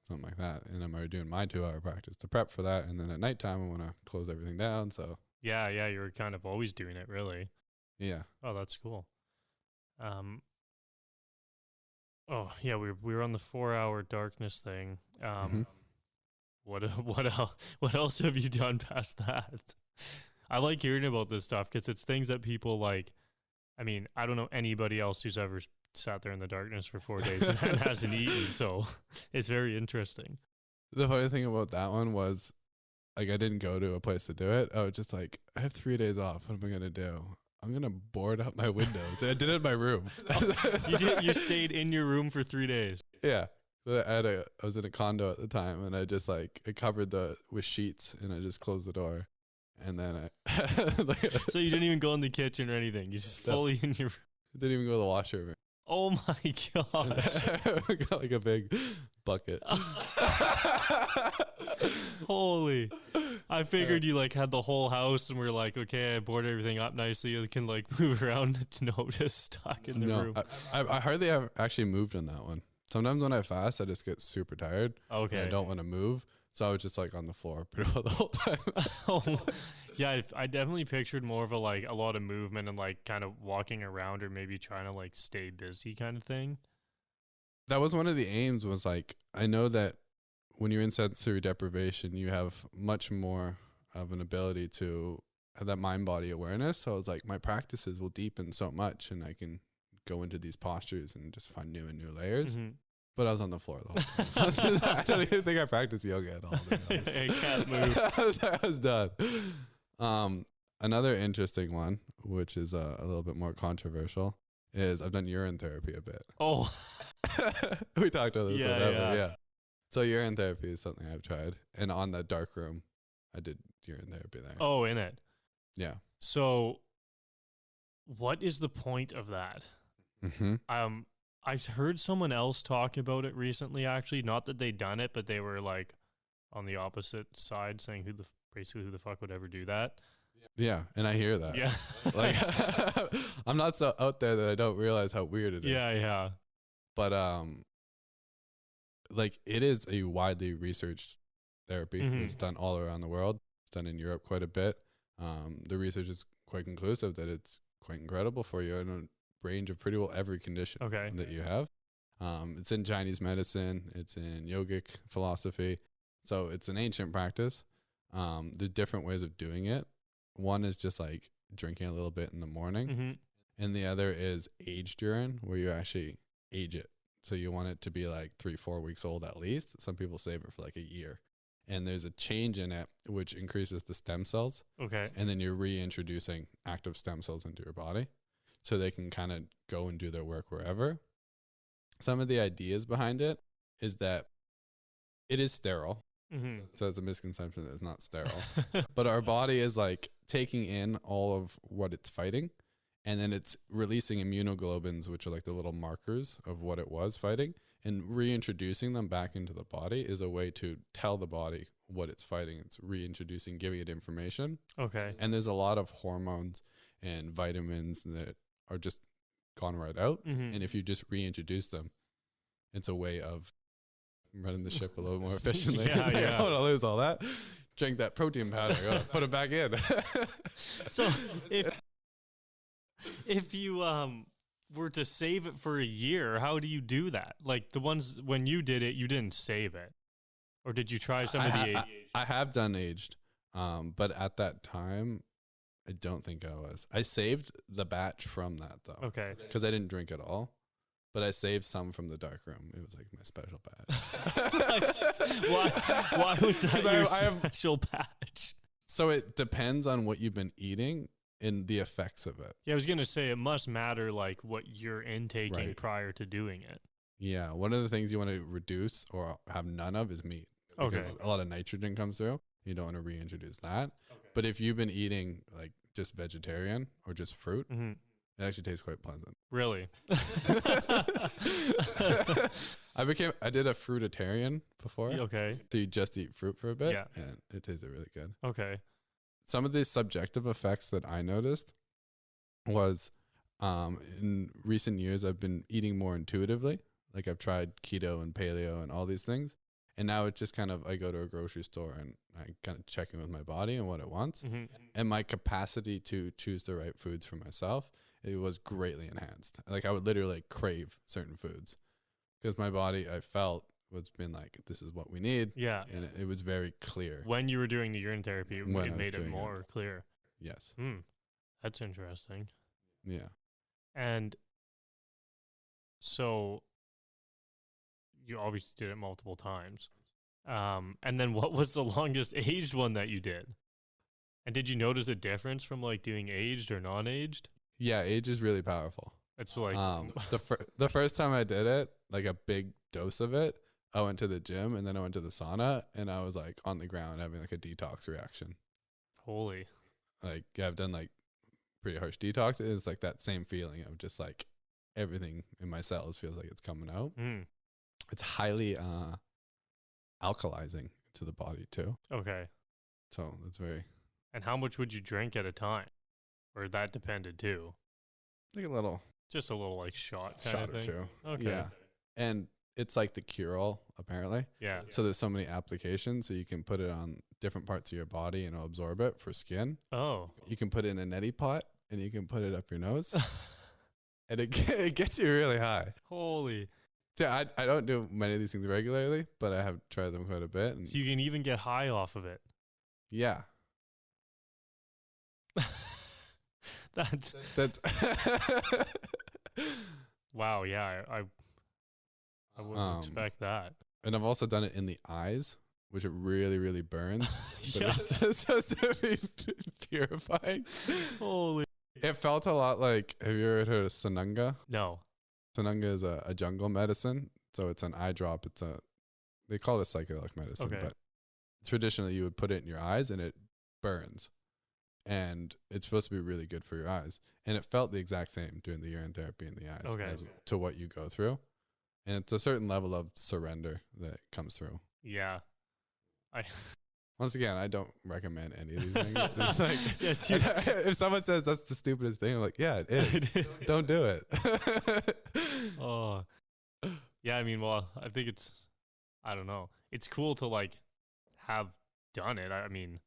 Something like that. And I'm already doing my 2 hour practice to prep for that. And then at nighttime, I want to close everything down. So Yeah, you're kind of always doing it, really. yeah. Oh, that's cool. Oh, yeah, we were on the 4-hour darkness thing. What else have you done past that? I like hearing about this stuff because it's things that people like. I mean, I don't know anybody else who's ever sat there in the darkness for 4 days and hasn't eaten, so it's very interesting. The funny thing about that one was, like, I didn't go to a place to do it. I was just like, I have 3 days off. What am I going to do? I'm going to board up my windows. And I did it in my room. You stayed in your room for 3 days? Yeah. So I was in a condo at the time, and I just I covered with sheets, and I just closed the door. And then So you didn't even go in the kitchen or anything. You just fully in your. Didn't even go to the washroom. Oh my gosh! We got like a big bucket. Holy! I figured you like had the whole house, and we're like, okay, I boarded everything up nicely. You can like move around. No, just stuck in the room. I hardly have actually moved on that one. Sometimes when I fast, I just get super tired. Okay. I don't want to move. So I was just like on the floor pretty well the whole time. Yeah, I definitely pictured more of a lot of movement and like kind of walking around or maybe trying to like stay busy kind of thing. That was one of the aims, was like, I know that when you're in sensory deprivation, you have much more of an ability to have that mind-body awareness. So I was like, my practices will deepen so much and I can go into these postures and just find new and new layers. But I was on the floor the whole time. I don't even think I practiced yoga at all. I can't move. I was done. Another interesting one, which is a little bit more controversial, is I've done urine therapy a bit. Oh. We talked about this. Yeah. So urine therapy is something I've tried. And on that dark room, I did urine therapy there. Oh, in it. Yeah. So what is the point of that? I've heard someone else talk about it recently, actually. Not that they'd done it, but they were like on the opposite side saying basically who the fuck would ever do that. Yeah, and I hear that. Yeah. Like, I'm not so out there that I don't realize how weird it is. Yeah. But like, it is a widely researched therapy. It's done all around the world. It's done in Europe quite a bit. The research is quite conclusive that it's quite incredible for you in a range of pretty well every condition that you have. It's in Chinese medicine. It's in yogic philosophy. So it's an ancient practice. There's different ways of doing it. One is just like drinking a little bit in the morning. And the other is aged urine, where you actually age it. So you want it to be like 3-4 weeks old at least. Some people save it for like a year. And there's a change in it which increases the stem cells. Okay. And then you're reintroducing active stem cells into your body so they can kind of go and do their work wherever. Some of the ideas behind it is that it is sterile. So it's a misconception that it's not sterile. But our body is like taking in all of what it's fighting And then it's releasing immunoglobulins, which are like the little markers of what it was fighting, and reintroducing them back into the body is a way to tell the body what it's fighting. It's reintroducing, giving it information. Okay. And there's a lot of hormones and vitamins that are just gone right out. Mm-hmm. And if you just reintroduce them, it's a way of running the ship a little more efficiently. Yeah, It's like, yeah. I don't want to lose all that. Drink that protein powder. I gotta put it back in. So if you were to save it for a year, how do you do that? Like the ones when you did it, you didn't save it, or did you try some of the? I have done aged, but at that time, I don't think I was. I saved the batch from that though. Okay. Because I didn't drink at all. But I saved some from the dark room. It was like my special batch. Why was that your I have, special batch? so it depends on what you've been eating and the effects of it. Yeah, I was gonna say it must matter like what you're intaking Right. prior to doing it. Yeah, one of the things you want to reduce or have none of is meat. Because Okay. a lot of nitrogen comes through. You don't want to reintroduce that. Okay. But if you've been eating like just vegetarian or just fruit, Mm-hmm. it actually tastes quite pleasant. Really? I did a fruitarian before. Okay. So you just eat fruit for a bit. Yeah. And it tasted really good. Okay. Some of the subjective effects that I noticed was in recent years, I've been eating more intuitively. Like I've tried keto and paleo and all these things. And now it's just kind of, I go to a grocery store and I kind of check in with my body and what it wants. Mm-hmm. And my capacity to choose the right foods for myself, it was greatly enhanced. Like I would literally crave certain foods because my body, I felt, was been like, this is what we need. Yeah. And it was very clear. When you were doing the urine therapy, When I it was made it doing more clear. Yes. That's interesting. Yeah. And so you obviously did it multiple times. And then what was the longest aged one that you did? And did you notice a difference from like doing aged or non-aged? Yeah. Age is really powerful. It's like The first time I did it, like a big dose of it, I went to the gym and then I went to the sauna and I was like on the ground having like a detox reaction. holy. Like yeah, I've done like pretty harsh detox. It's like that same feeling of just like everything in my cells feels like it's coming out. It's highly alkalizing to the body too. Okay. So that's very And how much would you drink at a time? Or that depended too? like a little Just a little like shot kind shot of or thing? two. Okay. Yeah. And it's like the cure-all apparently. Yeah. So there's so many applications. So you can put it on different parts of your body and it'll absorb it for skin. Oh. You can put it in a neti pot and you can put it up your nose. And it gets you really high. Holy. So I don't do many of these things regularly, but I have tried them quite a bit. And So you can even get high off of it. yeah. That's That's wow, yeah. I wouldn't expect that. and I've also done it in the eyes, which it really, really burns. But Yeah. it's supposed to be purifying. Holy. It felt a lot like, have you ever heard of Sananga? No. Sananga is a jungle medicine. So it's an eye drop. They call it a psychedelic medicine, Okay. but traditionally you would put it in your eyes and it burns. And it's supposed to be really good for your eyes. And it felt the exact same doing the urine therapy in the eyes Okay. as to what you go through. And it's a certain level of surrender that comes through. Yeah. Once again, I don't recommend any of these things. It's like, Yeah, dude. if someone says that's the stupidest thing, I'm like, yeah, it is. Don't do it. Oh. Yeah, I mean, well, I think I don't know. It's cool to like have done it. I mean,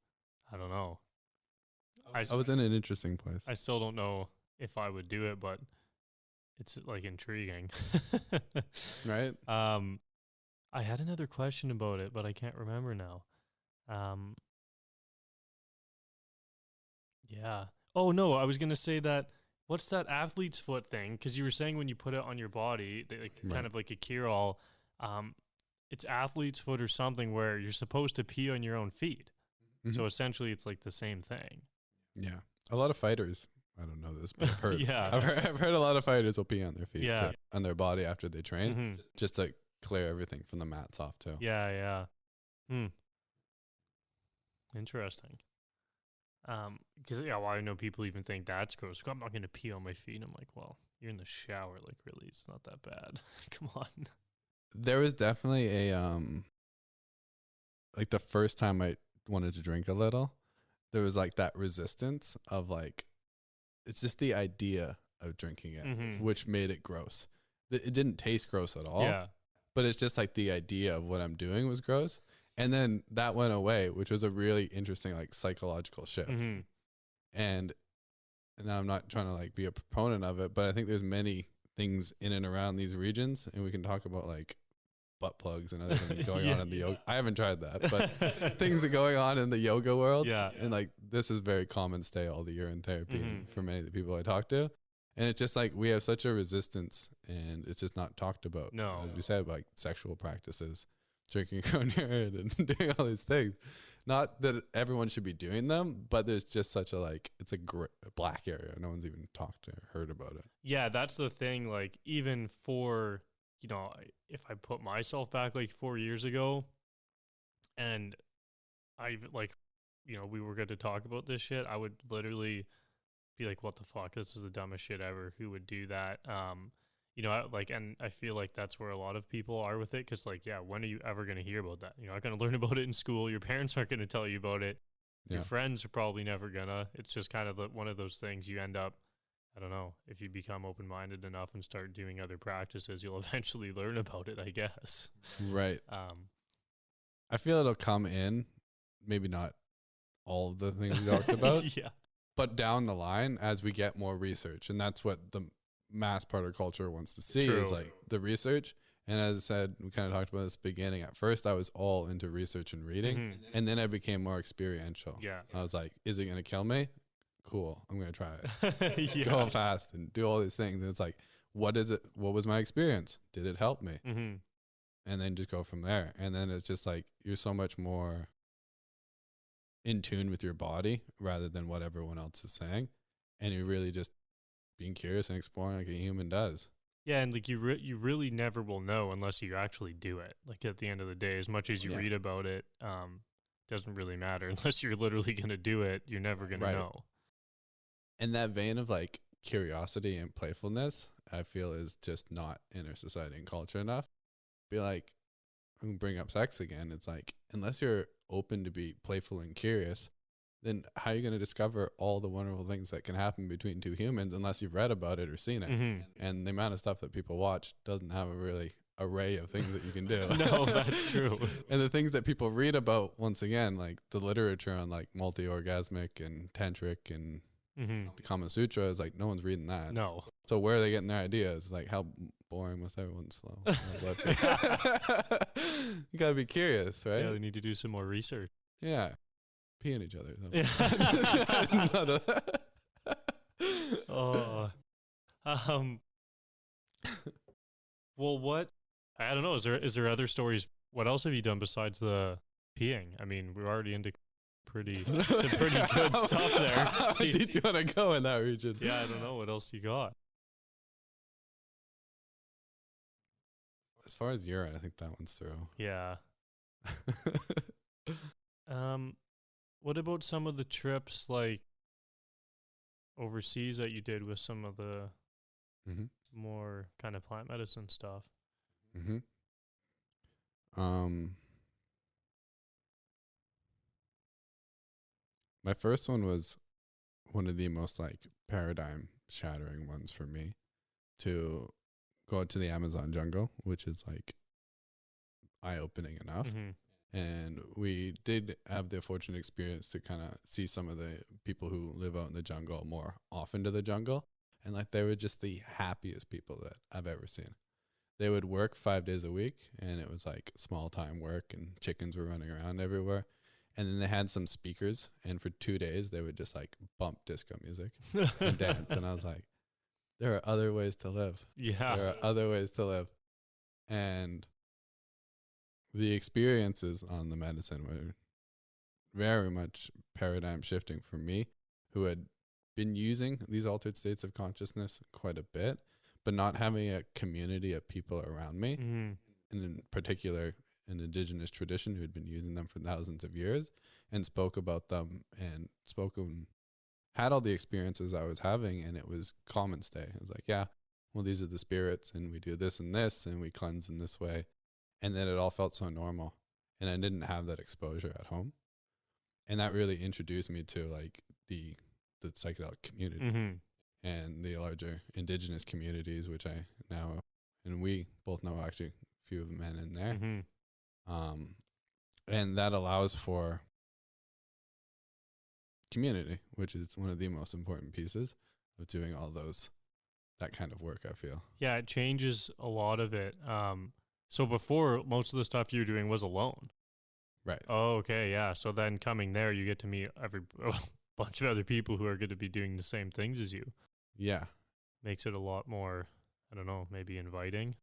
I don't know. I was in an interesting place. I still don't know if I would do it, but it's like intriguing. Right? I had another question about it, but I can't remember now. Yeah. Oh no, I was gonna say that. What's that athlete's foot thing? Because you were saying when you put it on your body, like Right. kind of like a cure-all. It's athlete's foot or something where you're supposed to pee on your own feet. So Mhm. essentially, it's like the same thing. Yeah. A lot of fighters, I don't know this, but I've heard, Yeah. I've heard a lot of fighters will pee on their feet, Yeah. too, on their body after they train, Mhm. just to clear everything from the mats off too. Yeah, yeah. Interesting. Because yeah, well, I know people even think that's gross. I'm not gonna pee on my feet. I'm like, well, you're in the shower. Like, really, it's not that bad. Come on. There was definitely a like the first time I wanted to drink a little, there was like that resistance of like, it's just the idea of drinking it, which made it gross. It didn't taste gross at all. Yeah. But it's just like the idea of what I'm doing was gross. And then that went away, which was a really interesting like psychological shift. And now I'm not trying to like be a proponent of it, but I think there's many things in and around these regions, and we can talk about like butt plugs and other things going on in the yoga. I haven't tried that, but things are going on in the yoga world. Yeah. And like this is very common stay, all the urine therapy for many of the people I talk to. And it's just like we have such a resistance, and it's just not talked about. No. As we said, like sexual practices, drinking your own urine and doing all these things. Not that everyone should be doing them, but there's just such a like, it's a black area. No one's even talked or heard about it. Yeah, that's the thing. Like, even for, you know, if I put myself back like 4 years ago, and I like, you know, we were going to talk about this shit, I would literally be like, what the fuck? This is the dumbest shit ever. Who would do that? You know, like, and I feel like that's where a lot of people are with it. Cause like, yeah, when are you ever going to hear about that? You're not going to learn about it in school. Your parents aren't going to tell you about it. Your friends are probably never gonna. It's just kind of one of those things you end up, I don't know, if you become open-minded enough and start doing other practices, you'll eventually learn about it, I guess. Right. I feel it'll come in, maybe not all of the things we talked about. Yeah. But down the line, as we get more research, and that's what the mass part of culture wants to see is like the research. And as I said, we kind of talked about this at the beginning. At first, I was all into research and reading, and then I became more experiential. Yeah. I was like, is it going to kill me? Cool. I'm going to try it. Go fast and do all these things. And it's like, what is it? What was my experience? Did it help me? And then just go from there. And then it's just like, you're so much more in tune with your body rather than what everyone else is saying. And you're really just being curious and exploring like a human does. Yeah, and like you really never will know unless you actually do it. Like at the end of the day, as much as you read about it, doesn't really matter unless you're literally going to do it. You're never going to know. And that vein of like curiosity and playfulness, I feel is just not in our society and culture enough. Be like, I'm gonna bring up sex again. It's like, unless you're open to be playful and curious, then how are you going to discover all the wonderful things that can happen between two humans unless you've read about it or seen it? And the amount of stuff that people watch doesn't have a really array of things that you can do. No, that's true. And the things that people read about, once again, like the literature on like multi-orgasmic and tantric and the Kama Sutra, is like no one's reading that. No. So where are they getting their ideas? Like how boring must everyone's slow? You gotta be curious, right? Yeah, they need to do some more research. Yeah. Peeing each other. Well, what? I don't know. Is there other stories? What else have you done besides the peeing? I mean, we're already into some pretty good stuff there. How deep do you want to go in that region? Yeah, I don't know what else you got. As far as urine, I think that one's through. Yeah. What about some of the trips like overseas that you did with some of the more kind of plant medicine stuff? My first one was one of the most like paradigm shattering ones for me, to go out to the Amazon jungle, which is like eye opening enough. And we did have the fortunate experience to kind of see some of the people who live out in the jungle more often to the jungle. And like, they were just the happiest people that I've ever seen. They would work 5 days a week, and it was like small time work, and chickens were running around everywhere. And then they had some speakers, and for 2 days they would just like bump disco music and dance. And I was like, there are other ways to live. Yeah. There are other ways to live. And the experiences on the medicine were very much paradigm shifting for me, who had been using these altered states of consciousness quite a bit, but not having a community of people around me. And in particular, an indigenous tradition who had been using them for thousands of years, and spoke about them and had all the experiences I was having, and it was common stay. It was like, yeah, well, these are the spirits, and we do this and this, and we cleanse in this way. And then it all felt so normal, and I didn't have that exposure at home. And that really introduced me to like the psychedelic community and the larger indigenous communities, which I now, and we both know actually a few of the men in there. And that allows for community, which is one of the most important pieces of doing all that kind of work, I feel. Yeah, it changes a lot of it. So before, most of the stuff you were doing was alone. Right. Oh, okay, yeah. So then coming there, you get to meet a bunch of other people who are going to be doing the same things as you. Yeah. Makes it a lot more, I don't know, maybe inviting.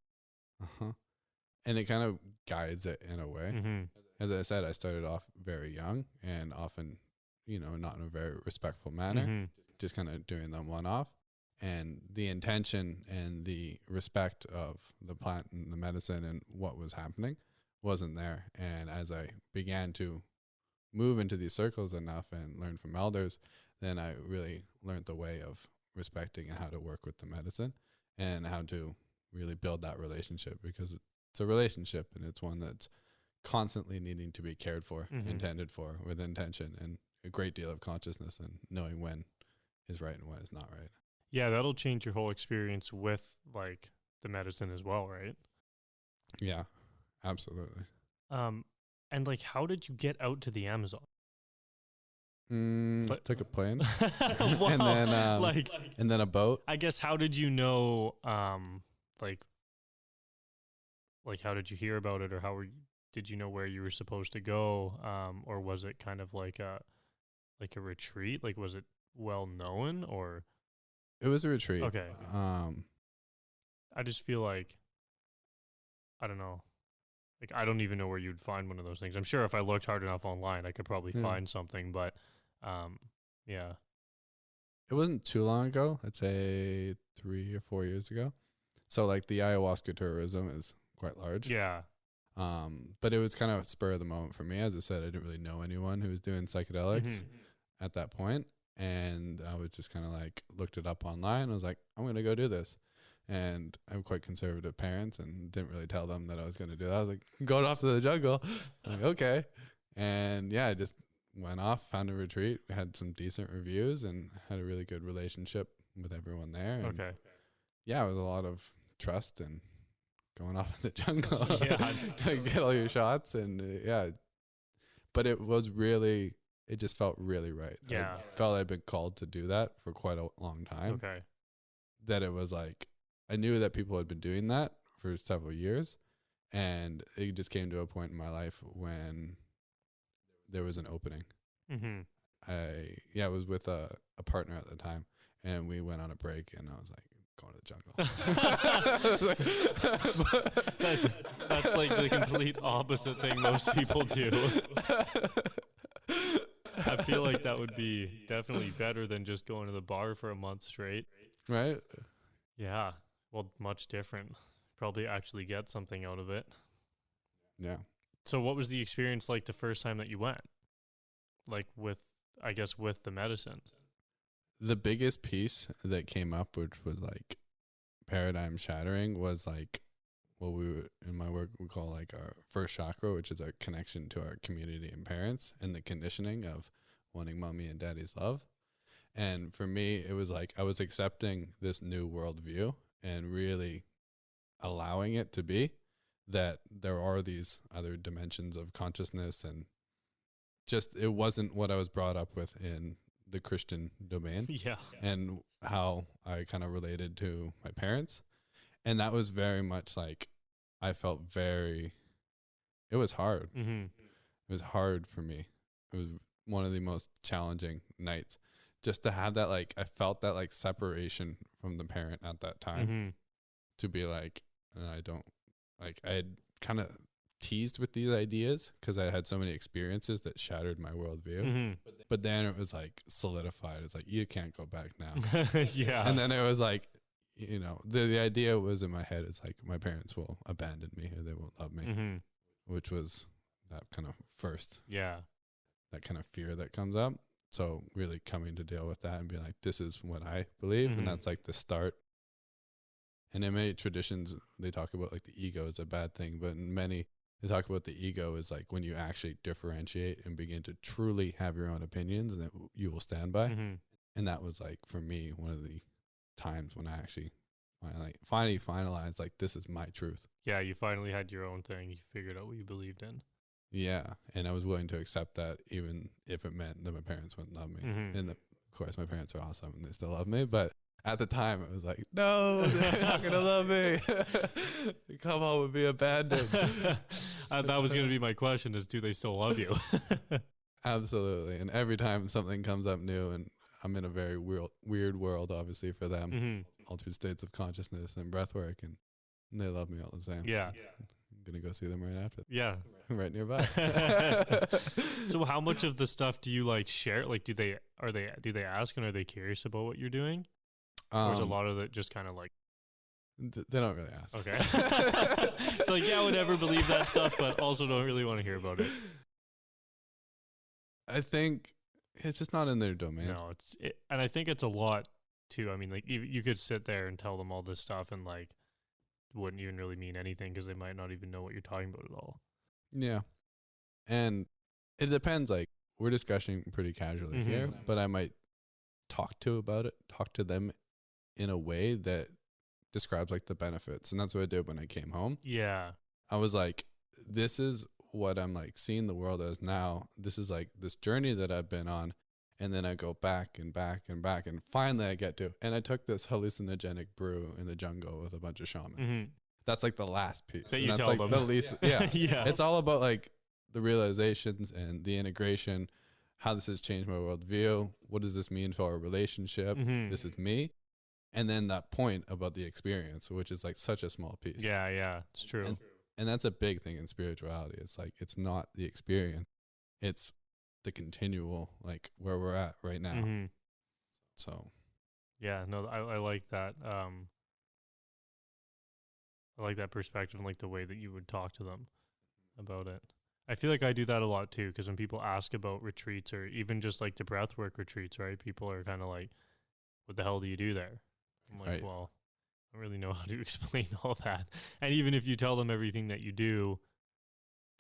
And it kind of guides it in a way. As I said, I started off very young and often, not in a very respectful manner, just kind of doing them one-off. And the intention and the respect of the plant and the medicine and what was happening wasn't there. And as I began to move into these circles enough and learn from elders, then I really learned the way of respecting and how to work with the medicine and how to really build that relationship, because it's a relationship and it's one that's constantly needing to be cared for, intended for, with intention and a great deal of consciousness and knowing when is right and when is not right. Yeah, that'll change your whole experience with like the medicine as well, right? Yeah, absolutely. And like, how did you get out to the Amazon? Took a plane, well, and then and then a boat. I guess, how did you know? Like how did you hear about it, or did you know where you were supposed to go? Or was it kind of like a retreat? Like, was it well known, or? It was a retreat. Okay. I just feel like, I don't know. Like, I don't even know where you'd find one of those things. I'm sure if I looked hard enough online, I could probably find something, but yeah. It wasn't too long ago. I'd say 3 or 4 years ago. So like the ayahuasca tourism is quite large. Yeah. But it was kind of a spur of the moment for me. As I said, I didn't really know anyone who was doing psychedelics at that point. And I was just kind of like looked it up online. I was like, I'm going to go do this. And I'm quite conservative parents and didn't really tell them that I was going to do that. I was like, going off to the jungle. I'm like, okay. And yeah, I just went off, found a retreat, had some decent reviews and had a really good relationship with everyone there. And okay. Yeah, it was a lot of trust and going off in the jungle. Yeah. Get all your shots. And yeah, but it just felt really right. Yeah. I felt I'd been called to do that for quite a long time. Okay. That it was like, I knew that people had been doing that for several years, and it just came to a point in my life when there was an opening. I was with a partner at the time, and we went on a break, and I was like, going to the jungle. That's like the complete opposite thing most people do. I feel like that would be definitely better than just going to the bar for a month straight. Right? Yeah. Well, much different. Probably actually get something out of it. Yeah. So what was the experience like the first time that you went? Like with the medicine? The biggest piece that came up, which was like paradigm shattering, was like what in my work we call like our first chakra, which is our connection to our community and parents and the conditioning of wanting mommy and daddy's love. And for me, it was like I was accepting this new worldview and really allowing it to be that there are these other dimensions of consciousness, and just it wasn't what I was brought up with in the Christian domain. Yeah. And how I kind of related to my parents. And that was very much like, I felt it was hard. It was hard for me. It was one of the most challenging nights just to have that, like, I felt that like separation from the parent at that time to be like, I don't like, I had kind of teased with these ideas because I had so many experiences that shattered my worldview. But then it was like solidified. It's like, you can't go back now. Yeah. And then it was like, the idea was in my head, it's like my parents will abandon me or they won't love me, which was that kind of first, Yeah. that kind of fear that comes up. So really coming to deal with that and being like, this is what I believe. Mhm. And that's like the start. And in many traditions, they talk about like the ego is a bad thing, but in many, they talk about the ego is like when you actually differentiate and begin to truly have your own opinions and that you will stand by. Mhm. And that was like, for me, one of the times when I actually finally finalized, like, this is my truth. Yeah, you finally had your own thing. You figured out what you believed in. Yeah. And I was willing to accept that even if it meant that my parents wouldn't love me. Mhm. And of course, my parents are awesome and they still love me. But at the time, it was like, no, they're not going to love me. Come home and be abandoned. That was going to be my question is, do they still love you? Absolutely. And every time something comes up new, and I'm in a very weird world, obviously, for them, Mhm. altered states of consciousness and breathwork, and they love me all the same. Yeah. I'm going to go see them right after. Yeah. Right nearby. So how much of the stuff do you like share? Like, do they ask and are they curious about what you're doing? Or is a lot of it just kind of like, they don't really ask. okay. Like, yeah, I would never believe that stuff, but also don't really want to hear about it. I think it's just not in their domain. No, and I think it's a lot too. I mean, like you could sit there and tell them all this stuff and like wouldn't even really mean anything because they might not even know what you're talking about at all. Yeah. And it depends. Like, we're discussing pretty casually Mhm. here, but I might talk to them in a way that describes like the benefits. And that's what I did when I came home. Yeah. I was like, this is what I'm like seeing the world as now. This is like this journey that I've been on. And then I go back and back and back. And finally I get to, and I took this hallucinogenic brew in the jungle with a bunch of shamans. Mm-hmm. That's like the last piece. That and you that's tell like them. the least. Yeah. Yeah. It's all about like the realizations and the integration, how this has changed my worldview. What does this mean for our relationship? Mhm. This is me. And then that point about the experience, which is like such a small piece. Yeah, yeah, it's true. And that's a big thing in spirituality. It's like, it's not the experience, it's the continual, like where we're at right now. Mm-hmm. So, yeah, no, I like that. I like that perspective and like the way that you would talk to them about it. I feel like I do that a lot too, because when people ask about retreats or even just like the breathwork retreats, right? People are kind of like, what the hell do you do there? I'm like, right. well, I don't really know how to explain all that. And even if you tell them everything that you do,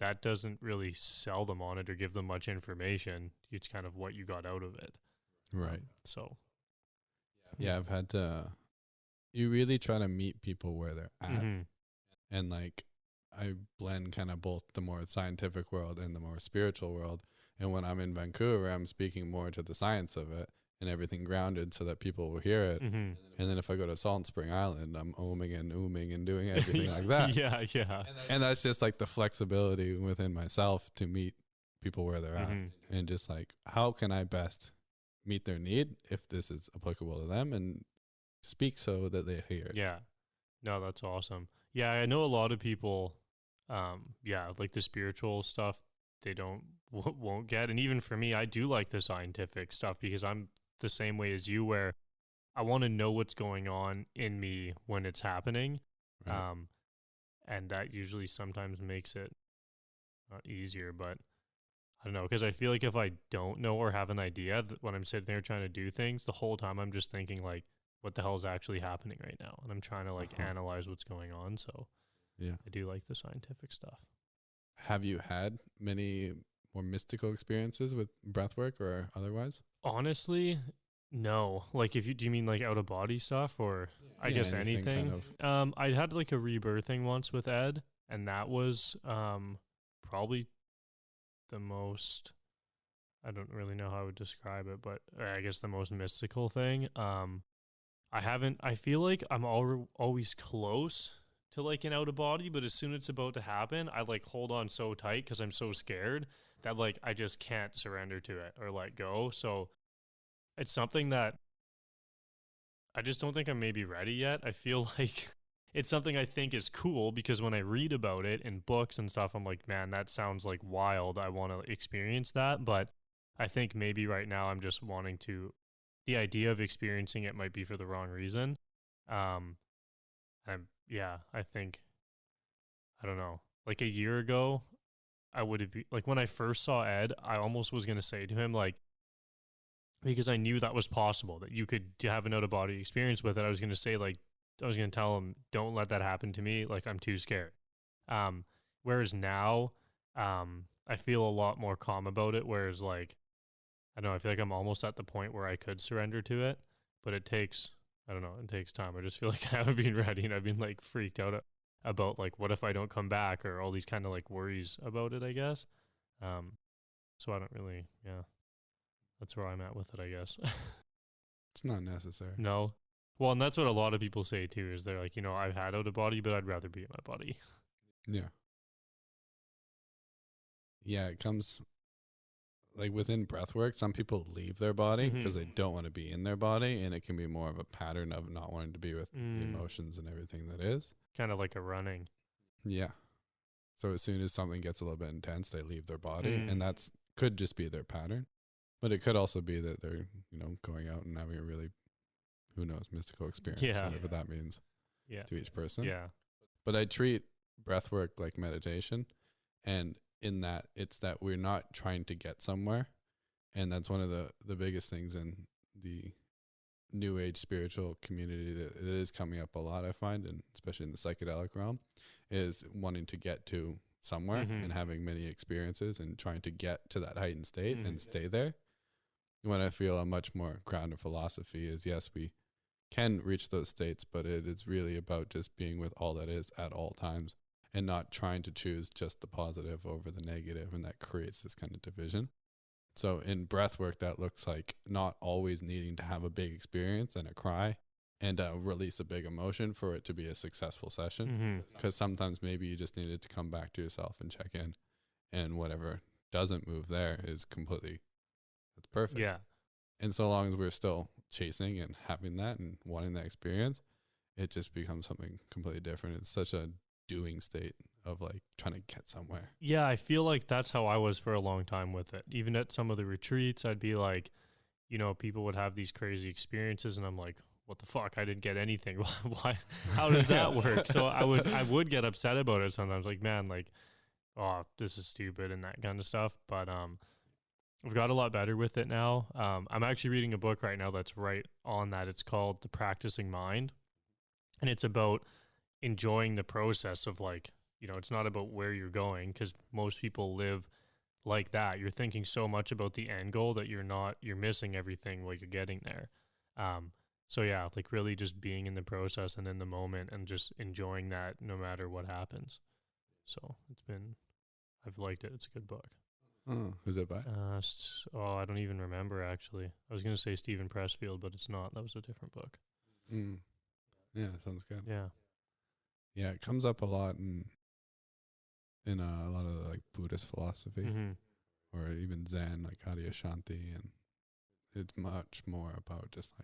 that doesn't really sell them on it or give them much information. It's kind of what you got out of it. Right. So, Yeah, I've had to, you really try to meet people where they're at. mm-hmm. And like, I blend kind of both the more scientific world and the more spiritual world. And when I'm in Vancouver, I'm speaking more to the science of it and everything grounded so that people will hear it. Mm-hmm. And then if I go to Salt Spring Island, I'm oming and ooming and doing everything like that. Yeah, yeah. And that's just like the flexibility within myself to meet people where they're at. And just like, how can I best meet their need if this is applicable to them, and speak so that they hear it. Yeah. No, that's awesome. Yeah, I know a lot of people, like the spiritual stuff, they won't get. And even for me, I do like the scientific stuff because I'm the same way as you, where I want to know what's going on in me when it's happening. Right. And that usually sometimes makes it not easier, but I don't know, because I feel like if I don't know or have an idea when I'm sitting there trying to do things, the whole time I'm just thinking like, what the hell is actually happening right now? And I'm trying to like analyze what's going on. So yeah, I do like the scientific stuff. Have you had many more mystical experiences with breathwork or otherwise? Honestly, no. Like do you mean like out of body stuff or I guess anything? Kind of. I had like a rebirthing once with Ed, and that was probably the most, I don't really know how I would describe it, but I guess the most mystical thing. I feel like I'm always close to like an out of body, but as soon as it's about to happen, I like hold on so tight because I'm so scared that like I just can't surrender to it or let go. So it's something that I just don't think I'm maybe ready yet. I feel like it's something I think is cool because when I read about it in books and stuff, I'm like, man, that sounds like wild. I want to experience that. But I think maybe right now I'm just wanting to, the idea of experiencing it might be for the wrong reason. I think, I don't know, like a year ago, I would be like, when I first saw Ed, I almost was going to say to him, like, because I knew that was possible, that you could have an out of body experience with it. I was going to say, like, I was going to tell him, don't let that happen to me. Like, I'm too scared. Whereas now, I feel a lot more calm about it. Whereas, like, I don't know, I feel like I'm almost at the point where I could surrender to it, but it takes, I don't know, it takes time. I just feel like I haven't been ready, and I've been like freaked out about like, what if I don't come back, or all these kind of like worries about it, I guess. So I don't really, that's where I'm at with it, I guess. It's not necessary. No. Well, and that's what a lot of people say too, is they're like, I've had out of body, but I'd rather be in my body. Yeah. Yeah, it comes like within breathwork, some people leave their body because they don't want to be in their body, and it can be more of a pattern of not wanting to be with the emotions and everything that is. Kind of like a running. Yeah. So as soon as something gets a little bit intense, they leave their body, and that's could just be their pattern. But it could also be that they're, going out and having a really, who knows, mystical experience, whatever that means to each person. Yeah. But I treat breathwork like meditation, and in that it's that we're not trying to get somewhere. And that's one of the biggest things in the new age spiritual community that it is coming up a lot, I find, and especially in the psychedelic realm, is wanting to get to somewhere and having many experiences and trying to get to that heightened state and stay there. When I feel a much more grounded philosophy is, yes, we can reach those states, but it is really about just being with all that is at all times and not trying to choose just the positive over the negative, and that creates this kind of division. So in breath work, that looks like not always needing to have a big experience and a cry and release a big emotion for it to be a successful session. Because sometimes maybe you just needed to come back to yourself and check in, and whatever doesn't move there is completely, that's perfect. Yeah. And so long as we're still chasing and having that and wanting that experience, it just becomes something completely different. It's such a doing state of like trying to get somewhere. Yeah, I feel like that's how I was for a long time with it. Even at some of the retreats, I'd be like, people would have these crazy experiences, and I'm like, what the fuck? I didn't get anything. Why? How does that work? So I would get upset about it sometimes, like, man, like, oh, this is stupid and that kind of stuff. But I've got a lot better with it now. I'm actually reading a book right now that's right on that. It's called The Practicing Mind, and it's about enjoying the process of, like, it's not about where you're going, because most people live like that. You're thinking so much about the end goal that you're missing everything while you're getting there. So yeah, like really just being in the process and in the moment and just enjoying that no matter what happens. So I've liked it. It's a good book. Oh, who's it by? I don't even remember, actually. I was going to say Stephen Pressfield, but it's not. That was a different book. Yeah, sounds good. Yeah. Yeah, it comes up a lot in a lot of like Buddhist philosophy or even Zen, like Adyashanti, and it's much more about just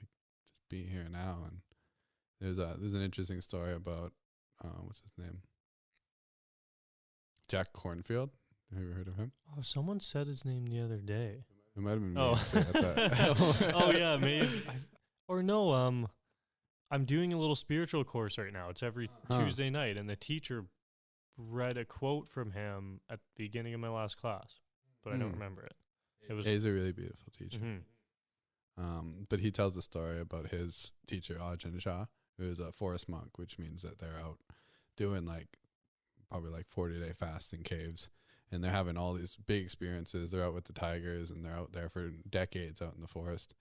being here now. And there's an interesting story about what's his name? Jack Cornfield. Have you heard of him? Oh, someone said his name the other day. It might have been me. Oh, Oh yeah, maybe. I'm doing a little spiritual course right now. It's every Tuesday night, and the teacher read a quote from him at the beginning of my last class, but I don't remember it. He's a really beautiful teacher. But he tells a story about his teacher, Ajahn Chah, who is a forest monk, which means that they're out doing probably 40-day fast in caves, and they're having all these big experiences. They're out with the tigers, and they're out there for decades out in the forest.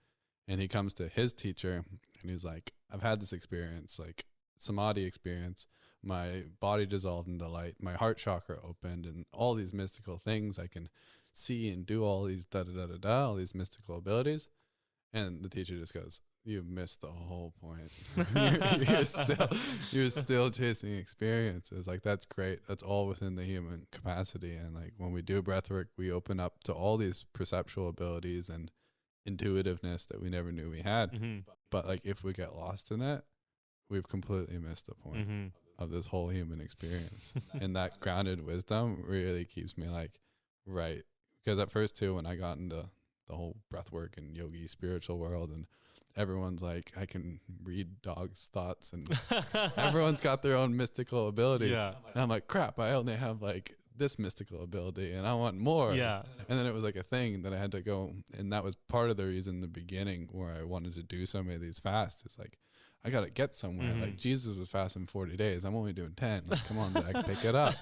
And he comes to his teacher, and he's like, I've had this experience, like samadhi experience. My body dissolved into light. My heart chakra opened, and all these mystical things. I can see and do all these all these mystical abilities. And the teacher just goes, "You've missed the whole point. you're still chasing experiences. Like, that's great. That's all within the human capacity. And like when we do breath work, we open up to all these perceptual abilities and intuitiveness that we never knew we had. But like if we get lost in it, we've completely missed the point of this whole human experience. And that grounded wisdom really keeps me right. Because at first too, when I got into the whole breath work and yogi spiritual world, and everyone's like, I can read dogs' thoughts, and everyone's got their own mystical abilities. And I'm like, crap, I only have this mystical ability and I want more. Yeah. And then it was like a thing that I had to go. And that was part of the reason in the beginning where I wanted to do so many of these fasts. It's like, I got to get somewhere. Like Jesus was fasting 40 days. I'm only doing 10. Like, come on, Zach, pick it up.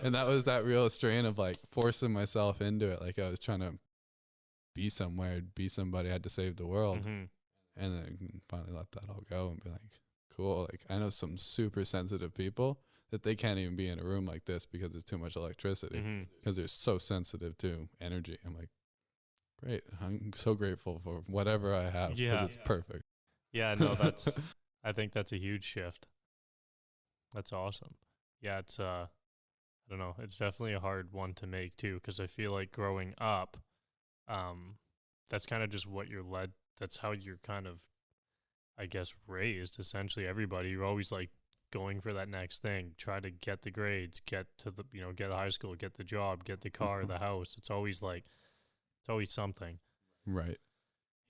And that was that real strain of like forcing myself into it. Like I was trying to be somewhere, be somebody, I had to save the world. And then finally let that all go and be like, cool. Like I know some super sensitive people that they can't even be in a room like this because there's too much electricity because they're so sensitive to energy. I'm like, great. I'm so grateful for whatever I have because it's perfect. Yeah, no, I think that's a huge shift. That's awesome. Yeah, it's, I don't know, it's definitely a hard one to make too, because I feel like growing up, that's kind of just what you're led, that's how you're kind of, I guess, raised. Essentially, everybody, you're always like going for that next thing, try to get the grades, get to the, get to high school, get the job, get the car, the house. It's always like, it's always something. Right.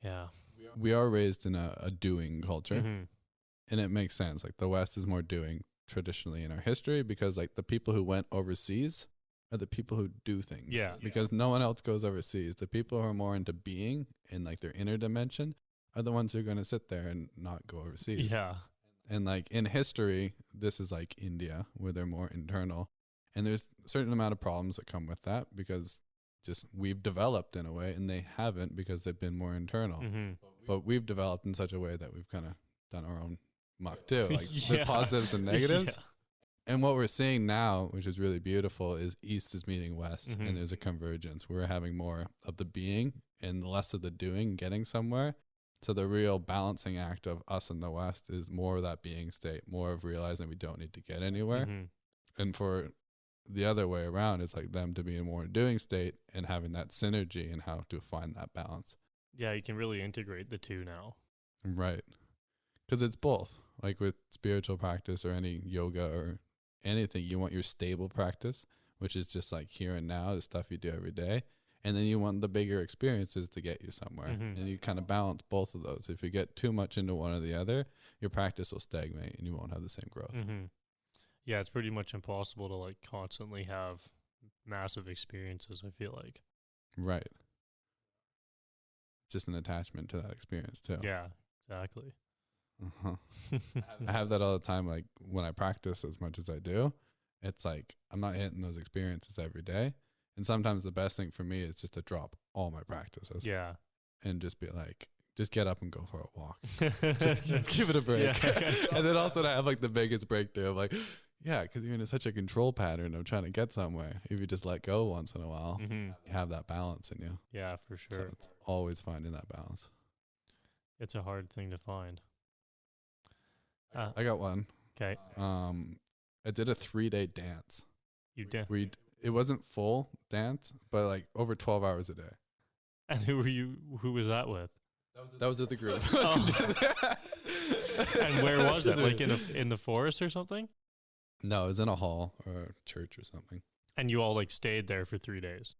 Yeah. We are raised in a doing culture, and it makes sense. Like the West is more doing traditionally in our history because like the people who went overseas are the people who do things. Yeah. Because no one else goes overseas. The people who are more into being in like their inner dimension are the ones who are going to sit there and not go overseas. Yeah. And like in history, this is like India where they're more internal, and there's a certain amount of problems that come with that because just we've developed in a way and they haven't because they've been more internal. But we've developed in such a way that we've kind of done our own muck too, like the positives and negatives. And what we're seeing now, which is really beautiful, is East is meeting West and there's a convergence. We're having more of the being and less of the doing, getting somewhere. So the real balancing act of us in the West is more of that being state, more of realizing we don't need to get anywhere. And for the other way around, it's like them to be in a more doing state and having that synergy and how to find that balance. Yeah, you can really integrate the two now. Right. Because it's both. Like with spiritual practice or any yoga or anything, you want your stable practice, which is just like here and now, the stuff you do every day. And then you want the bigger experiences to get you somewhere. And you kind of balance both of those. If you get too much into one or the other, your practice will stagnate and you won't have the same growth. Yeah, it's pretty much impossible to like constantly have massive experiences, I feel like. Right. Just an attachment to that experience too. Yeah, exactly. I have that all the time. Like when I practice as much as I do, it's like I'm not hitting those experiences every day. And sometimes the best thing for me is just to drop all my practices. Yeah. And just be like, just get up and go for a walk. Just give it a break. And then also to have like the biggest breakthrough of like, yeah, because you're in such a control pattern of trying to get somewhere. If you just let go once in a while, you have that balance in you. Yeah, for sure. So it's always finding that balance. It's a hard thing to find. I got one. Okay. I did a 3-day dance. You did? It wasn't full dance, but like over 12 hours a day. And who was that with? That was with the group. And where was it? Like in the forest or something? No, it was in a hall or a church or something. And you all like stayed there for 3 days?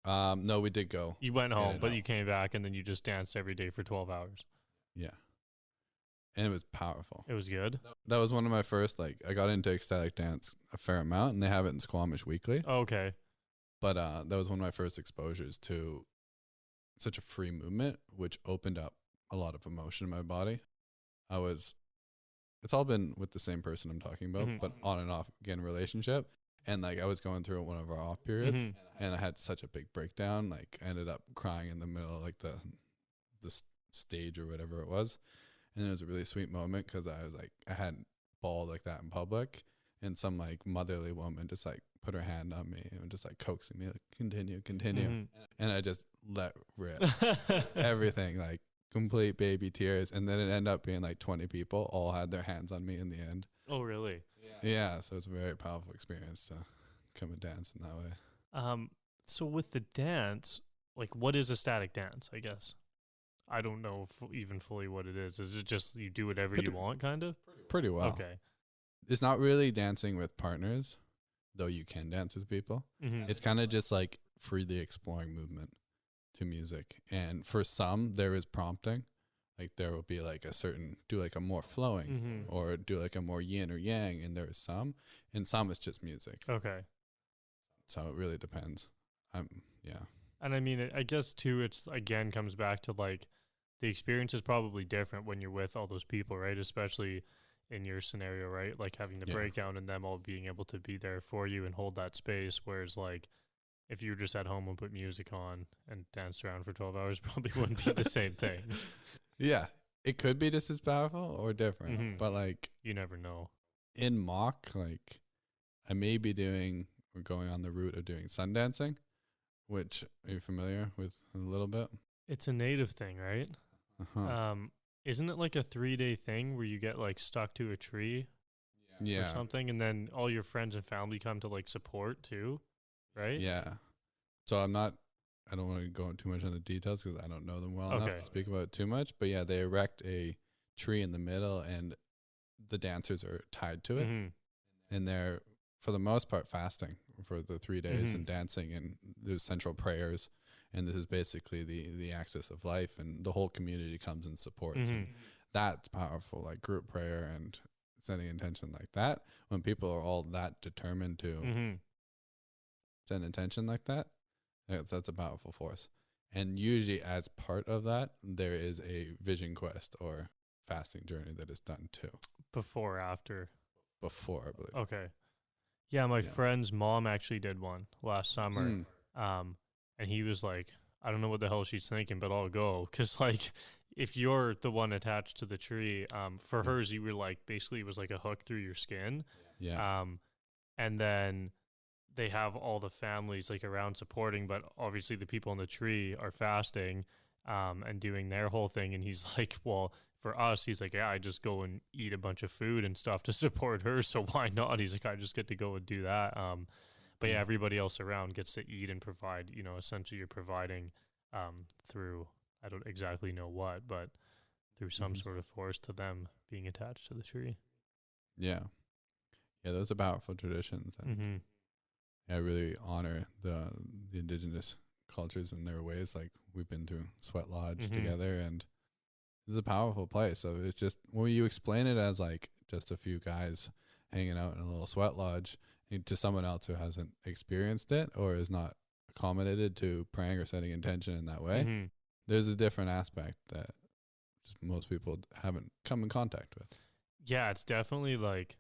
No, we did go. You went home, but you came back and then you just danced every day for 12 hours. Yeah. And it was powerful. It was good? That was one of my first, like, I got into ecstatic dance a fair amount, and they have it in Squamish Weekly. Oh, okay. But that was one of my first exposures to such a free movement, which opened up a lot of emotion in my body. It's all been with the same person I'm talking about, but on and off again relationship. And like I was going through one of our off periods and I had such a big breakdown. Like I ended up crying in the middle of like the stage or whatever it was. And it was a really sweet moment because I was like, I hadn't bawled like that in public. And some like motherly woman just like put her hand on me and just like coaxing me, like continue. And I just let rip everything, like complete baby tears. And then it ended up being like 20 people all had their hands on me in the end. Oh, really? Yeah. So it's a very powerful experience to come and dance in that way. So with the dance, like what is a static dance, I guess? I don't know even fully what it is. Is it just you do whatever you want, kind of? Pretty well. Okay. It's not really dancing with partners, though you can dance with people. It's kind of just like freely exploring movement to music. And for some, there is prompting. Like there will be like a certain, do like a more flowing or do like a more yin or yang. And there is some. And some it's just music. Okay. So it really depends. Yeah. And I mean, I guess too, it's again comes back to like the experience is probably different when you're with all those people, right? Especially in your scenario, right? Like having the breakdown and them all being able to be there for you and hold that space. Whereas like if you were just at home and put music on and danced around for 12 hours, probably wouldn't be the same thing. Yeah. It could be just as powerful or different, but like you never know. In mock, like I may be we're going on the route of doing sun dancing, which are you familiar with a little bit? It's a native thing, right? Isn't it like a 3-day thing where you get like stuck to a tree or something, and then all your friends and family come to like support too, right? Yeah. So I don't want to go into too much on the details because I don't know them well enough to speak about it too much. But yeah, they erect a tree in the middle and the dancers are tied to it. And they're, for the most part, fasting for the 3 days and dancing, and there's central prayers. And this is basically the axis of life, and the whole community comes and supports. And that's powerful, like group prayer and setting intention like that. When people are all that determined to set intention like that, that's a powerful force. And usually as part of that, there is a vision quest or fasting journey that is done too. Before or after? Before, I believe. Okay. Yeah, my friend's mom actually did one last summer. And he was like, I don't know what the hell she's thinking, but I'll go. Because, like, if you're the one attached to the tree, for hers, you were like, basically it was like a hook through your skin. Yeah. And then they have all the families like around supporting, but obviously the people in the tree are fasting and doing their whole thing. And he's like, well, for us, he's like, yeah, I just go and eat a bunch of food and stuff to support her. So why not? He's like, I just get to go and do that. But yeah, everybody else around gets to eat and provide, you know, essentially you're providing through, I don't exactly know what, but through some sort of force to them being attached to the tree. Yeah. Yeah, those are powerful traditions. And I really honor the Indigenous cultures and their ways. Like we've been to Sweat Lodge together, and it's a powerful place. So it's just, when you explain it as like just a few guys hanging out in a little sweat lodge, to someone else who hasn't experienced it or is not accommodated to praying or setting intention in that way, there's a different aspect that just most people haven't come in contact with. Yeah, it's definitely like,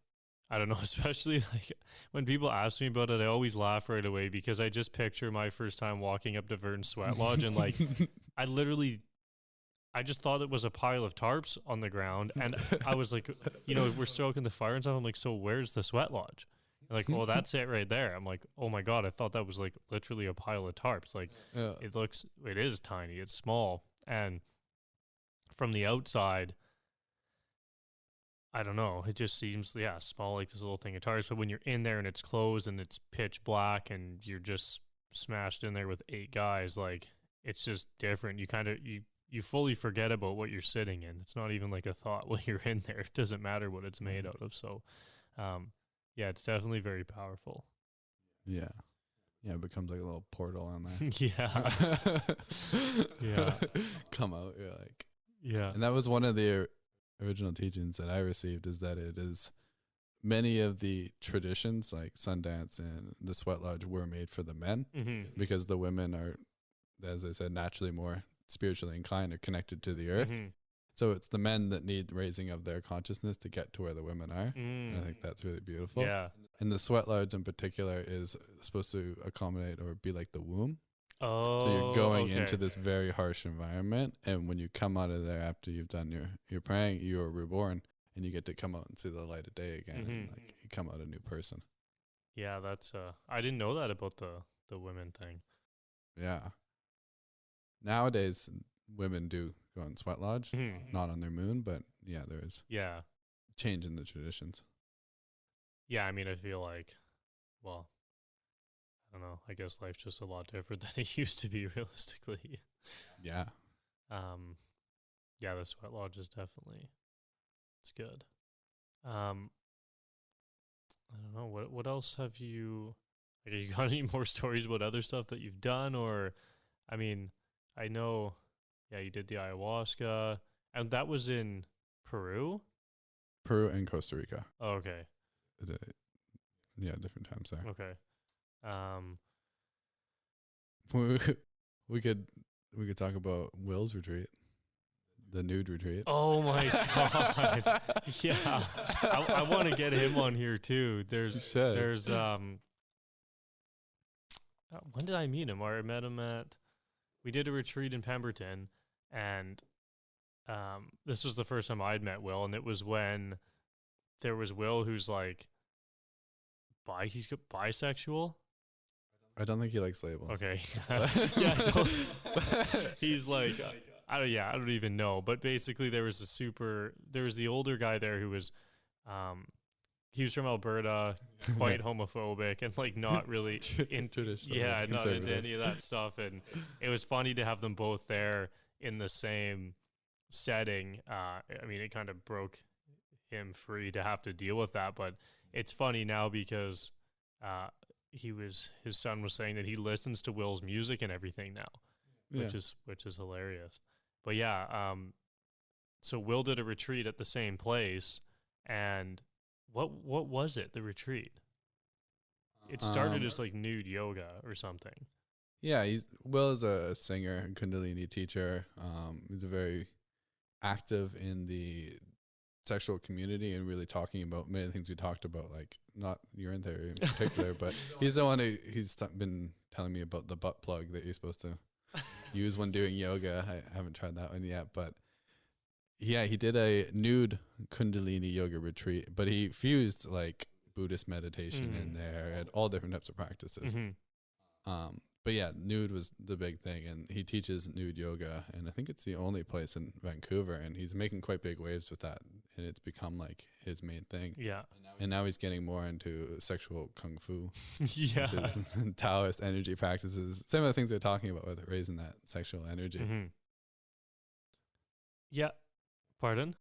I don't know, especially like when people ask me about it, I always laugh right away because I just picture my first time walking up to Vern's Sweat Lodge and like, I just thought it was a pile of tarps on the ground. And I was like, you know, we're stoking the fire and stuff. I'm like, so where's the Sweat Lodge? Like, well, that's it right there. I'm like, oh my God, I thought that was like literally a pile of tarps. Like, it is tiny, it's small. And from the outside, I don't know, it just seems, small, like this little thing of tarps. But when you're in there and it's closed and it's pitch black and you're just smashed in there with 8 guys, like, it's just different. You kind of, you fully forget about what you're sitting in. It's not even like a thought when you're in there. It doesn't matter what it's made out of. So, yeah, it's definitely very powerful. Yeah. Yeah, it becomes like a little portal on there. Yeah. Come out, you're like. Yeah. And that was one of the original teachings that I received, is that it is many of the traditions like Sundance and the Sweat Lodge were made for the men because the women are, as I said, naturally more spiritually inclined or connected to the earth. So it's the men that need raising of their consciousness to get to where the women are. And I think that's really beautiful. Yeah. And the Sweat Lodge in particular is supposed to accommodate or be like the womb. Oh, so you're going into this very harsh environment. And when you come out of there after you've done your praying, you're reborn and you get to come out and see the light of day again. And like you come out a new person. Yeah, that's, I didn't know that about the women thing. Yeah. Nowadays, women do go on Sweat Lodge, not on their moon, but yeah, there is change in the traditions. Yeah, I mean, I feel like, well, I don't know. I guess life's just a lot different than it used to be, realistically. Yeah. Yeah, the Sweat Lodge is definitely, it's good. I don't know. What else have you, like, have you got any more stories about other stuff that you've done? Or, I mean, I know, you did the ayahuasca, and that was in Peru? Peru and Costa Rica. Oh, okay. Yeah, different times there. Okay. We could talk about Will's retreat, the nude retreat. Oh my god! Yeah, I want to get him on here too. There's when did I meet him? I met him we did a retreat in Pemberton, and this was the first time I'd met Will, and it was when there was Will who's like he's bisexual. I don't think he likes labels. Okay. Yeah. So he's like, I don't even know. But basically there was the older guy there who was, he was from Alberta, quite homophobic and like not really into, not into any of that stuff. And it was funny to have them both there in the same setting. I mean, it kind of broke him free to have to deal with that, but it's funny now because, his son was saying that he listens to Will's music and everything now, which is hilarious. But yeah, so Will did a retreat at the same place, and what was it? The retreat? It started as like nude yoga or something. Yeah, Will is a singer, Kundalini teacher. He's very active in the sexual community and really talking about many things we talked about, like not urine therapy in particular, but he's the one he's been telling me about the butt plug that you're supposed to use when doing yoga. I haven't tried that one yet, but yeah, he did a nude Kundalini yoga retreat, but he fused like Buddhist meditation in there and all different types of practices. But yeah, nude was the big thing, and he teaches nude yoga, and I think it's the only place in Vancouver, and he's making quite big waves with that, and it's become like his main thing. Yeah. And now he's getting more into sexual kung fu, yeah, which is Taoist energy practices. Some of the things they're talking about with raising that sexual energy. Yeah. Pardon?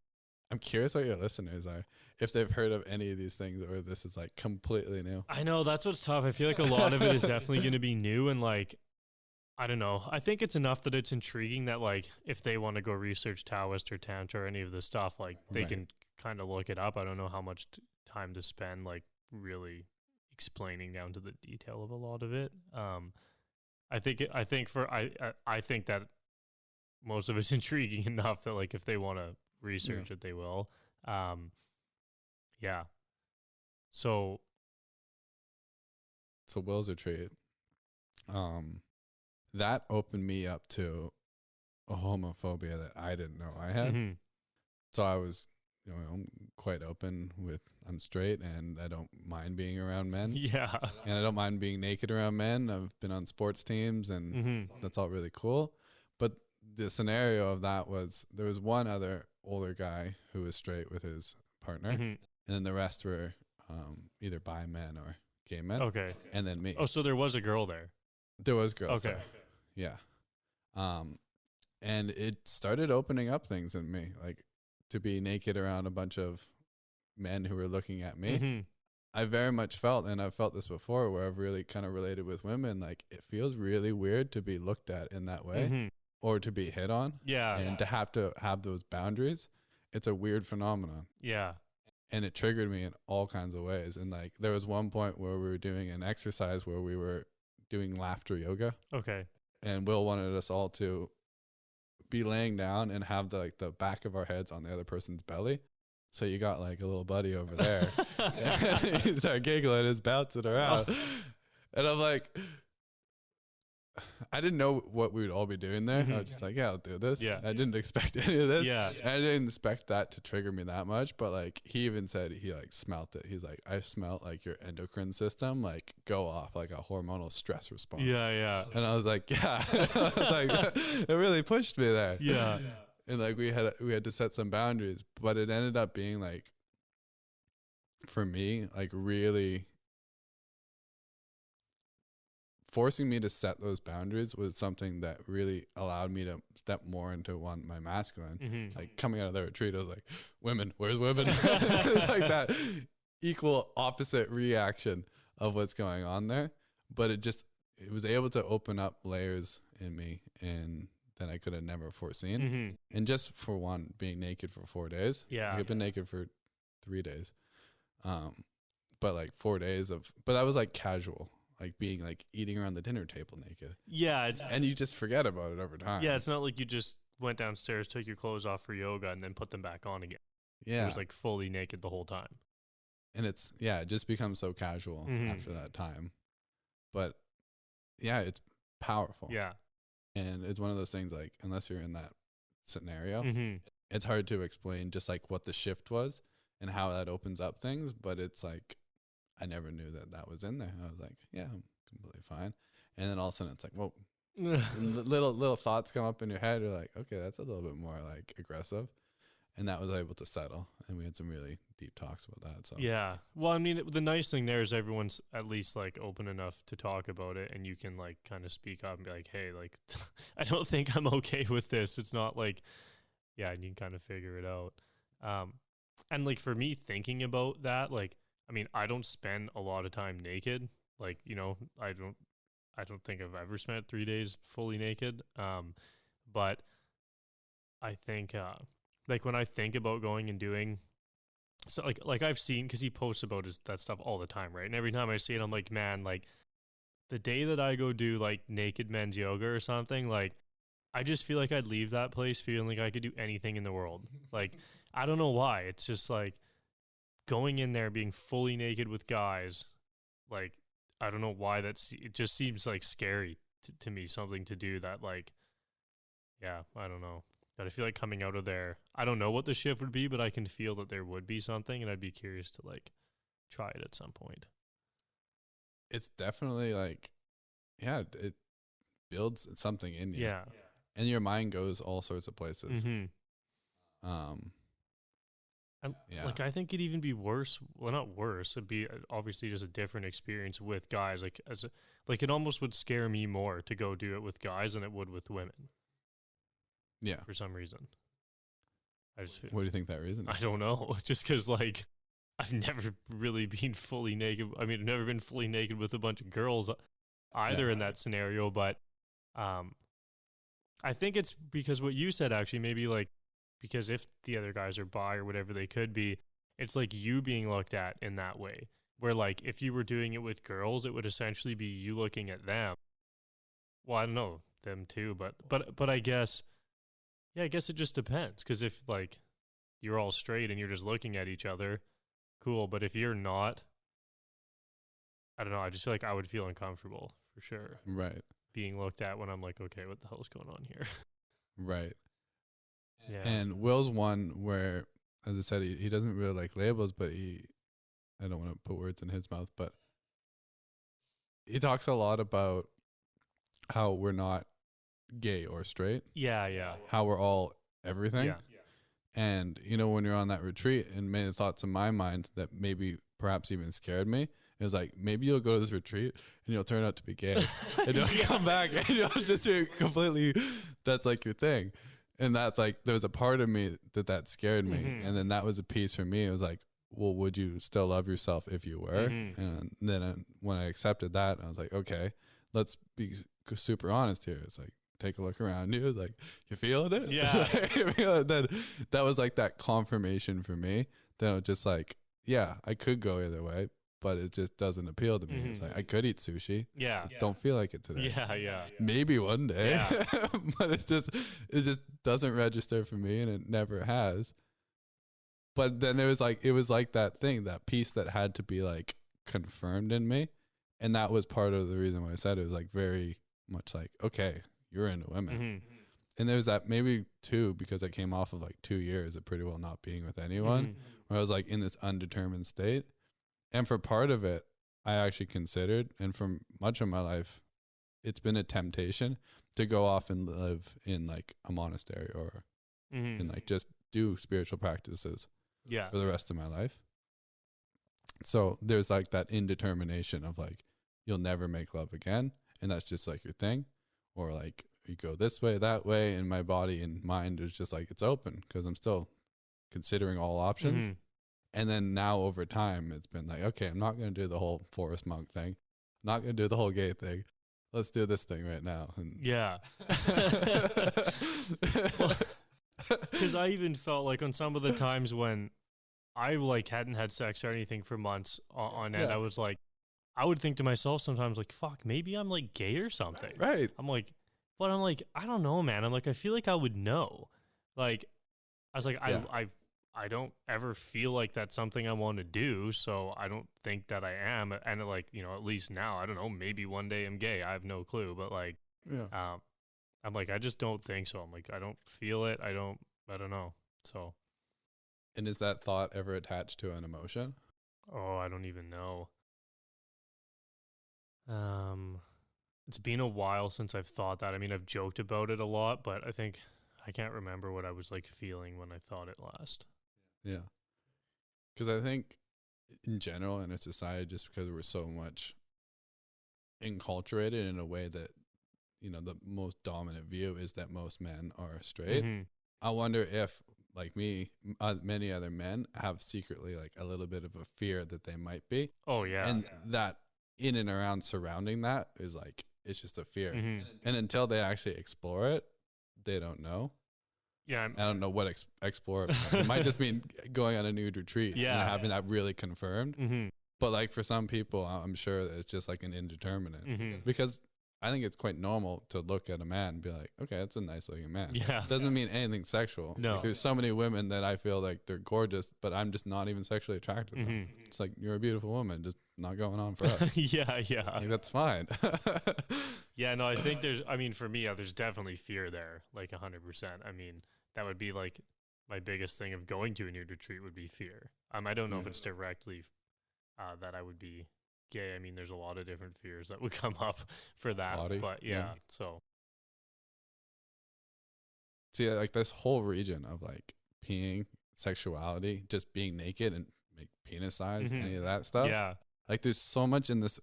I'm curious what your listeners are, if they've heard of any of these things, or this is like completely new. I know, that's what's tough. I feel like a lot of it is definitely going to be new, and like, I don't know. I think it's enough that it's intriguing that like if they want to go research Taoist or Tantra or any of this stuff, like they can kind of look it up. I don't know how much time to spend like really explaining down to the detail of a lot of it. I think that most of it's intriguing enough that like if they want to research it, they will. Yeah. So Will's retreat, that opened me up to a homophobia that I didn't know I had. So I was, I'm quite open with, I'm straight and I don't mind being around men. Yeah. And I don't mind being naked around men. I've been on sports teams and that's all really cool. But the scenario of that was there was one other older guy who was straight with his partner, and then the rest were either bi men or gay men. Okay. And then me. Oh, so there was a girl there. There was girls. Okay. There. Yeah. And it started opening up things in me, like to be naked around a bunch of men who were looking at me. I very much felt, and I've felt this before, where I've really kind of related with women, like it feels really weird to be looked at in that way. Or to be hit on. Yeah. And to have those boundaries. It's a weird phenomenon. Yeah. And it triggered me in all kinds of ways. And like there was one point where we were doing an exercise where we were doing laughter yoga. Okay. And Will wanted us all to be laying down and have the back of our heads on the other person's belly. So you got like a little buddy over there. And he started giggling, he's bouncing around. And I'm like, I didn't know what we would all be doing there. I was just like, yeah, I'll do this. Yeah. I didn't expect any of this. Yeah. I didn't expect that to trigger me that much. But like he even said he like smelt it. He's like, I smelt like your endocrine system like go off, like a hormonal stress response. Yeah, yeah. And I was like, yeah. I was like, it really pushed me there. Yeah. And like we had to set some boundaries, but it ended up being like, for me, like really forcing me to set those boundaries was something that really allowed me to step more into my masculine. Like coming out of the retreat, I was like, women, where's women? It's like that equal opposite reaction of what's going on there. But it was able to open up layers in me and that I could have never foreseen. And just for one, being naked for 4 days. Yeah. Like I've been naked for 3 days. But like 4 days but that was like casual. like being like eating around the dinner table naked. Yeah, it's And you just forget about it over time. yeah, it's not like you just went downstairs, took your clothes off for yoga, and then put them back on again. It Yeah. was like fully naked the whole time. And it just becomes so casual after that time. But yeah, it's powerful. Yeah. And it's one of those things, like, unless you're in that scenario, Mm-hmm. it's hard to explain just like what the shift was and how that opens up things. But it's like, I never knew that was in there. I was like, yeah, I'm completely fine. And then all of a sudden it's like, whoa, little thoughts come up in your head. You're like, okay, that's a little bit more like aggressive. And that was able to settle. And we had some really deep talks about that. So Yeah. Well, I mean, the nice thing there is everyone's at least like open enough to talk about it, and you can like kind of speak up and be like, hey, like, I don't think I'm okay with this. It's not like, yeah, and you can kind of figure it out. And like for me thinking about that, like, I mean, I don't spend a lot of time naked. Like, you know, I don't think I've ever spent 3 days fully naked. But I think, like when I think about going and doing, so like I've seen, because he posts about that stuff all the time, right? And every time I see it, I'm like, man, like the day that I go do like naked men's yoga or something, like I just feel like I'd leave that place feeling like I could do anything in the world. Like, I don't know why. It's just like going in there being fully naked with guys, like, I don't know why it just seems like scary to me, something to do that, like, yeah, I don't know. But I feel like coming out of there, I don't know what the shift would be, but I can feel that there would be something, and I'd be curious to like try it at some point. it's definitely like, yeah, it builds something in you. Yeah. And your mind goes all sorts of places. Mm-hmm. And Yeah. like I think it'd even be worse. Well, not worse. It'd be obviously just a different experience with guys. Like like it almost would scare me more to go do it with guys than it would with women. Yeah. For some reason. I just What do you think that reason is? I don't know. Just because like I've never really been fully naked. I mean, I've never been fully naked with a bunch of girls either in that scenario. But I think it's because what you said actually, maybe like, because if the other guys are bi or whatever they could be, it's like you being looked at in that way. Where like if you were doing it with girls, it would essentially be you looking at them. Well, I don't know, them too, but I guess, yeah, I guess it just depends. Because if like you're all straight and you're just looking at each other, cool. But if you're not, I don't know. I just feel like I would feel uncomfortable for sure. Right. Being looked at when I'm like, okay, what the hell's going on here? Right. Yeah. And Will's one where, as I said, he doesn't really like labels, but I don't want to put words in his mouth, but he talks a lot about how we're not gay or straight. Yeah. How we're all everything. Yeah. And, you know, when you're on that retreat, and many thoughts in my mind that maybe perhaps even scared me, it was like, maybe you'll go to this retreat and you'll turn out to be gay. And you'll come back and you'll just be completely, that's like your thing. And that's like, there was a part of me that scared me. Mm-hmm. And then that was a piece for me. It was like, well, would you still love yourself if you were? Mm-hmm. And then when I accepted that, I was like, okay, let's be super honest here. It's like, take a look around you. Like, you feeling it? Yeah. Then that was like that confirmation for me. That it was just like, yeah, I could go either way, but it just doesn't appeal to me. Mm-hmm. It's like, I could eat sushi. Yeah. Don't feel like it today. Yeah. Maybe one day. Yeah. But it just doesn't register for me, and it never has. But then it was like that thing, that piece that had to be like confirmed in me. And that was part of the reason why I said it was like very much like, okay, you're into women. Mm-hmm. And there's that maybe too, because I came off of like 2 years of pretty well not being with anyone, Mm-hmm. where I was like in this undetermined state. And for part of it, I actually considered, and for much of my life, it's been a temptation to go off and live in like a monastery or Mm-hmm. and like just do spiritual practices Yeah. for the rest of my life. So there's like that indetermination of like, you'll never make love again. And that's just like your thing. Or like you go this way, that way. And my body and mind is just like, it's open because I'm still considering all options. Mm-hmm. And then now over time, it's been like, okay, I'm not going to do the whole forest monk thing. I'm not going to do the whole gay thing. Let's do this thing right now. And Yeah. Because I even felt like on some of the times when I like hadn't had sex or anything for months on end, Yeah. I was like, I would think to myself sometimes like, fuck, maybe I'm like gay or something. Right. I'm like, but I'm like, I don't know, man. I'm like, I feel like I would know. Like, I was like, Yeah. I don't ever feel like that's something I want to do, so I don't think that I am. And like, you know, at least now, I don't know, maybe one day I'm gay. I have no clue, but like, Yeah. I'm like, I just don't think so. I'm like, I don't feel it. I don't know. So, And is that thought ever attached to an emotion? oh, I don't even know. It's been a while since I've thought that. I mean, I've joked about it a lot, but I can't remember what I was like feeling when I thought it last. Yeah. Because I think in general in a society, just because we're so much enculturated in a way that, you know, the most dominant view is that most men are straight. Mm-hmm. I wonder if, like me, many other men have secretly like a little bit of a fear that they might be. Oh, yeah. And that in and around surrounding that is like, it's just a fear. Mm-hmm. And until they actually explore it, they don't know. Yeah. I don't know what explore means. It might just mean going on a nude retreat and having that really confirmed. Mm-hmm. But like for some people, I'm sure that it's just like an indeterminate. Mm-hmm. Because I think it's quite normal to look at a man and be like, okay, that's a nice looking man. Yeah. It doesn't mean anything sexual. No. Like, there's so many women that I feel like they're gorgeous, but I'm just not even sexually attracted to them. It's like, you're a beautiful woman, just not going on for us. Yeah. Like, that's fine. Yeah, no, I think for me, there's definitely fear there, like 100%. I mean, that would be like my biggest thing of going to a nude retreat would be fear. I don't know if it's directly that I would be gay. I mean, there's a lot of different fears that would come up for that. Body, but yeah. So. See, like this whole region of like peeing, sexuality, just being naked and make penis size, any of that stuff. Yeah. Like there's so much in this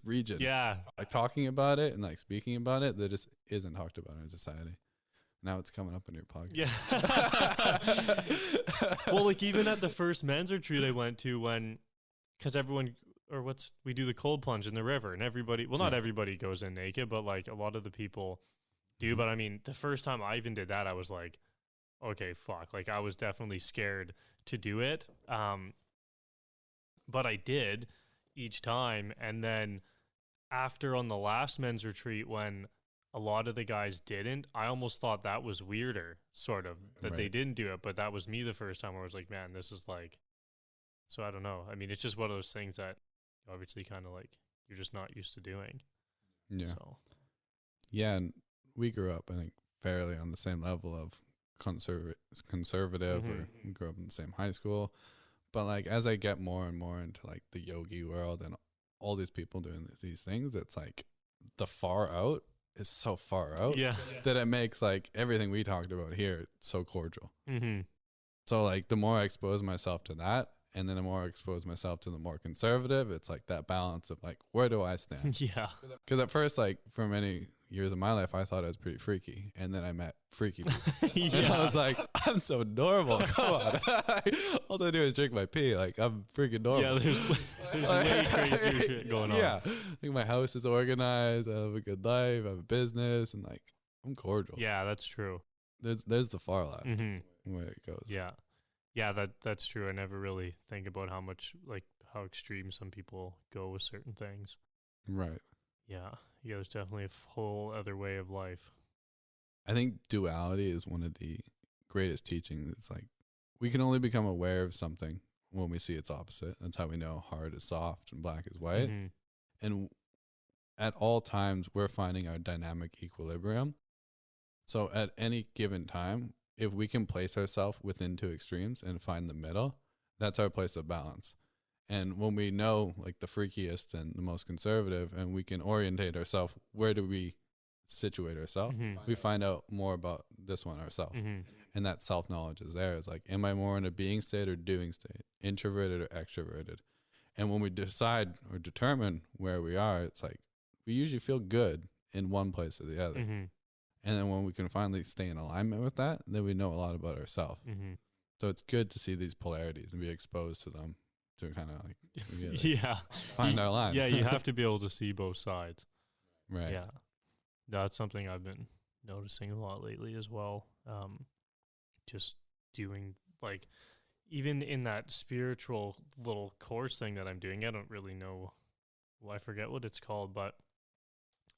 region. Yeah. Like talking about it and like speaking about it that just isn't talked about in society. Now it's coming up in your podcast. Yeah. Well, like even at the first men's retreat I went to because everyone, we do the cold plunge in the river and everybody, well, not everybody goes in naked, but like a lot of the people do. But I mean, the first time I even did that, I was like, okay, fuck. Like I was definitely scared to do it. But I did each time. And then after on the last men's retreat, when a lot of the guys didn't, I almost thought that was weirder, sort of, that they didn't do it. But that was me the first time where I was like, man, this is like, so I don't know. I mean, it's just one of those things that obviously kind of like you're just not used to doing. Yeah. So. Yeah. And we grew up, I think, fairly on the same level of conservative, or we grew up in the same high school. But like as I get more and more into like the yogi world and all these people doing these things, it's like the far out is so far out that it makes like everything we talked about here so cordial. So like the more I expose myself to that, and then the more I expose myself to the more conservative, it's like that balance of like, where do I stand? Yeah. Because at first, like for many years of my life, I thought I was pretty freaky, and then I met freaky people. And I was like, I'm so normal. Come on. All I do is drink my pee. Like I'm freaking normal. Yeah, there's way crazier shit going on. Yeah. Like my house is organized. I have a good life. I have a business, and like I'm cordial. Yeah, that's true. There's the far left where it goes. Yeah. Yeah, that's true. I never really think about how how extreme some people go with certain things. Right. Yeah. Yeah, there's definitely a whole other way of life. I think duality is one of the greatest teachings. It's like we can only become aware of something when we see its opposite. That's how we know hard is soft and black is white. And at all times, we're finding our dynamic equilibrium. So at any given time, if we can place ourselves within two extremes and find the middle, that's our place of balance. And when we know like the freakiest and the most conservative, and we can orientate ourselves, where do we situate ourselves? We find out more about this one ourselves. And that self-knowledge is there. It's like, am I more in a being state or doing state? Introverted or extroverted? And when we decide or determine where we are, it's like we usually feel good in one place or the other. And then when we can finally stay in alignment with that, then we know a lot about ourselves. So it's good to see these polarities and be exposed to them to kind of like find our line. Yeah, you have to be able to see both sides. Right. Yeah. That's something I've been noticing a lot lately as well. Just doing like, even in that spiritual little course thing that I'm doing, I don't really know well, I forget what it's called, but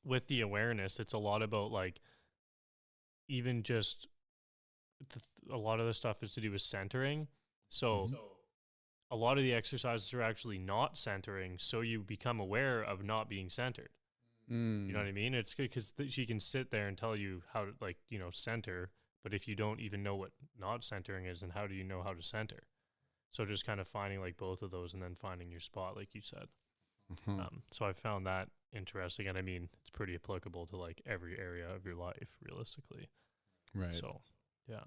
with the awareness, it's a lot about like even just a lot of the stuff is to do with centering. So a lot of the exercises are actually not centering, so you become aware of not being centered. You know what I mean? It's good because she can sit there and tell you how to, like, you know, center, but if you don't even know what not centering is, then how do you know how to center? So just kind of finding like both of those and then finding your spot, like you said. So I found that interesting, and I mean, it's pretty applicable to like every area of your life, realistically. Right. So, yeah.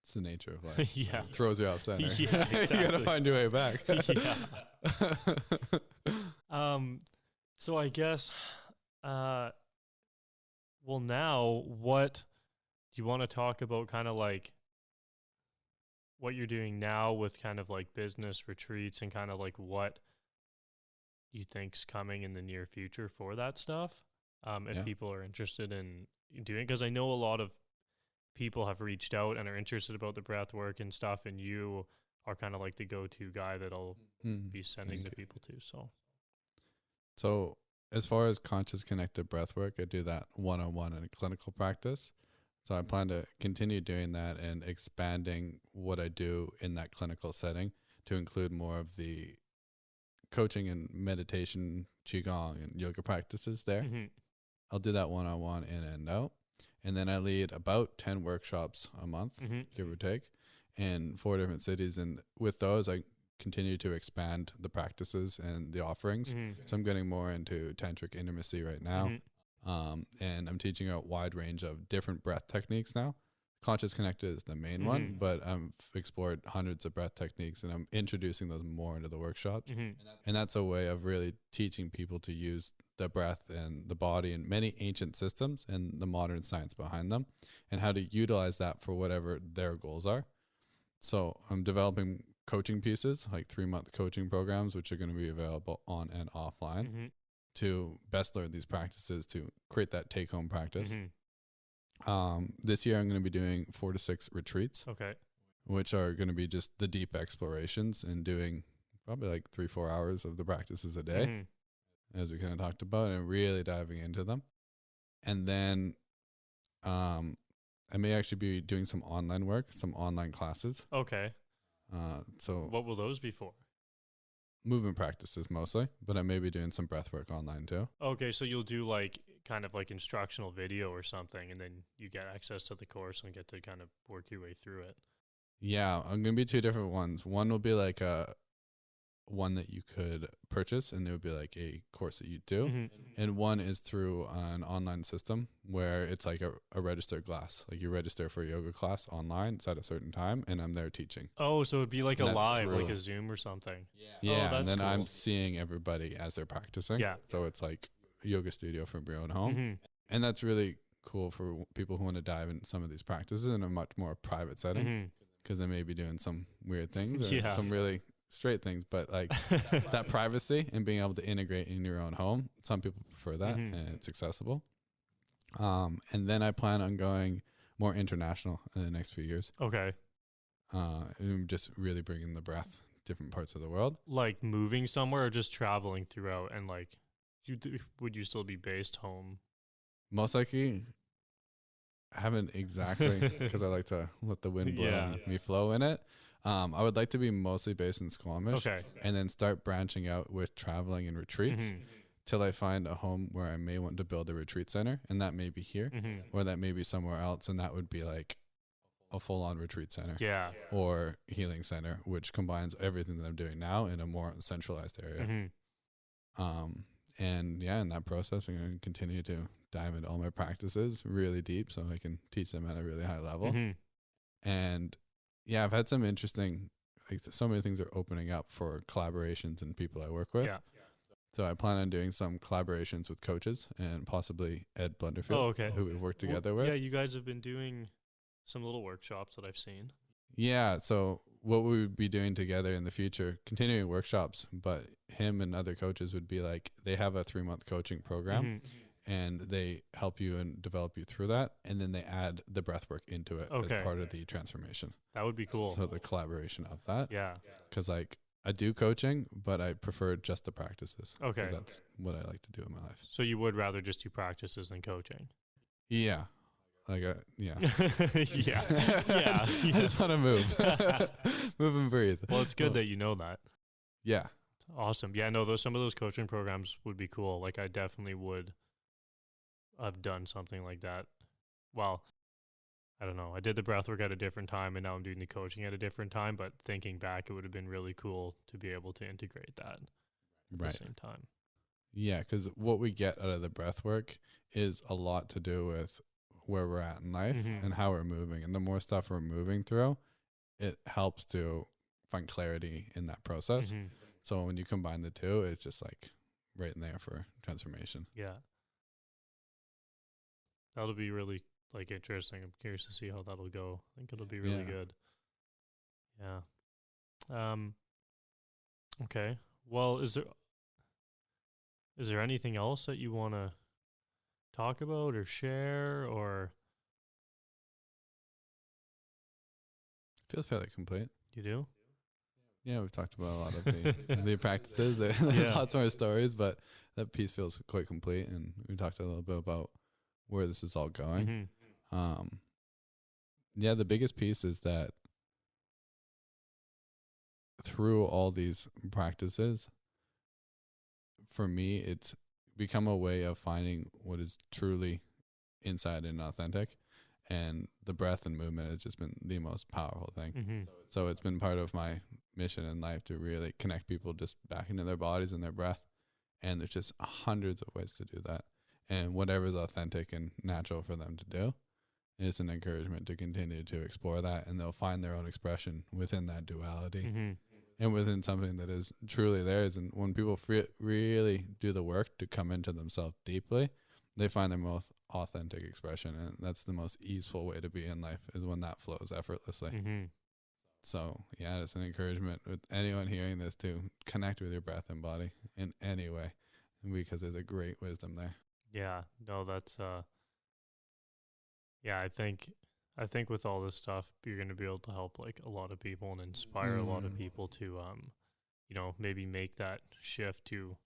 It's the nature of life. Yeah. It throws you off center. Yeah, exactly. You gotta find your way back. Yeah. So I guess, well, now what do you want to talk about? Kind of like what you're doing now with kind of like business retreats and kind of like what you think's coming in the near future for that stuff. If people are interested in doing it, because I know a lot of people have reached out and are interested about the breath work and stuff, and you are kind of like the go-to guy that I'll be sending the people to. So as far as conscious connected breath work, I do that one-on-one in a clinical practice. So I plan to continue doing that and expanding what I do in that clinical setting to include more of the coaching and meditation, Qigong and yoga practices there. I'll do that one-on-one in and out. And then I lead about 10 workshops a month, give or take, in 4 different cities. And with those, I continue to expand the practices and the offerings. So I'm getting more into tantric intimacy right now. And I'm teaching a wide range of different breath techniques now. Conscious connected is the main one, but I've explored hundreds of breath techniques, and I'm introducing those more into the workshops. And that's a way of really teaching people to use the breath and the body and many ancient systems and the modern science behind them, and how to utilize that for whatever their goals are. So I'm developing coaching pieces, like 3-month coaching programs, which are going to be available on and offline to best learn these practices, to create that take-home practice. This year I'm going to be doing 4 to 6 retreats, which are going to be just the deep explorations and doing probably like 3-4 hours of the practices a day, as we kind of talked about, and really diving into them. And then I may actually be doing some online work, some online classes. So what will those be for? Movement practices mostly, but I may be doing some breath work online too. Okay, so you'll do like kind of like instructional video or something, and then you get access to the course and get to kind of work your way through it. Yeah, I'm going to be 2 different ones. One will be like one that you could purchase, and it would be like a course that you do. And one is through an online system where it's like a registered class. Like you register for a yoga class online, it's at a certain time, and I'm there teaching. Oh, so it'd be like and a live, like a Zoom or something. Yeah, and then cool. I'm seeing everybody as they're practicing. Yeah. So it's like a yoga studio from your own home. And that's really cool for people who want to dive into some of these practices in a much more private setting, because they may be doing some weird things or some really straight things, but like that privacy and being able to integrate in your own home. Some people prefer that, and it's accessible. And then I plan on going more international in the next few years. And just really bringing the breath different parts of the world. Like moving somewhere or just traveling throughout, and like would you still be based home? Most likely. I haven't exactly, because I like to let the wind blow and me flow in it. I would like to be mostly based in Squamish, and then start branching out with traveling and retreats till I find a home where I may want to build a retreat center, and that may be here, or that may be somewhere else, and that would be like a full-on retreat center or healing center, which combines everything that I'm doing now in a more centralized area. And in that process, I'm going to continue to dive into all my practices really deep so I can teach them at a really high level. And I've had some interesting, like so many things are opening up for collaborations and people I work with. So I plan on doing some collaborations with coaches and possibly Ed Blunderfield, who we've worked together with. Yeah, you guys have been doing some little workshops that I've seen. Yeah, so what we would be doing together in the future, continuing workshops, but him and other coaches would be like, they have a 3-month coaching program, and they help you and develop you through that, and then they add the breath work into it as part of the transformation. That would be cool. So the collaboration of that. Yeah. Because like I do coaching, but I prefer just the practices. Okay. That's what I like to do in my life. So you would rather just do practices than coaching? Yeah. Like, yeah. Yeah. Yeah. I just want to move. Move and breathe. Well, it's good that you know that. Yeah. Awesome. Yeah, no, some of those coaching programs would be cool. Like, I definitely would have done something like that. Well, I don't know. I did the breathwork at a different time, and now I'm doing the coaching at a different time. But thinking back, it would have been really cool to be able to integrate that at the same time. Yeah, because what we get out of the breath work is a lot to do with where we're at in life and how we're moving. And the more stuff we're moving through, it helps to find clarity in that process. So when you combine the two, it's just like right in there for transformation. Yeah. That'll be really like interesting. I'm curious to see how that'll go. I think it'll be really good. Yeah. Okay. Well, is there anything else that you want to talk about or share, or Feels fairly complete. you do? Yeah, we've talked about a lot of the practices. There's lots more stories, but that piece feels quite complete. And we talked a little bit about where this is all going. Yeah, the biggest piece is that through all these practices, for me, it's become a way of finding what is truly inside and authentic. And the breath and movement has just been the most powerful thing. So it's been part of my mission in life to really connect people just back into their bodies and their breath. And there's just hundreds of ways to do that. And whatever is authentic and natural for them to do, it's an encouragement to continue to explore that. And they'll find their own expression within that duality and within something that is truly theirs. And when people really do the work to come into themselves deeply, they find their most authentic expression. And that's the most easeful way to be in life, is when that flows effortlessly. So yeah, it's an encouragement with anyone hearing this to connect with your breath and body in any way, because there's a great wisdom there. Yeah, no, that's yeah, I think with all this stuff, you're going to be able to help like a lot of people and inspire a lot of people to maybe make that shift to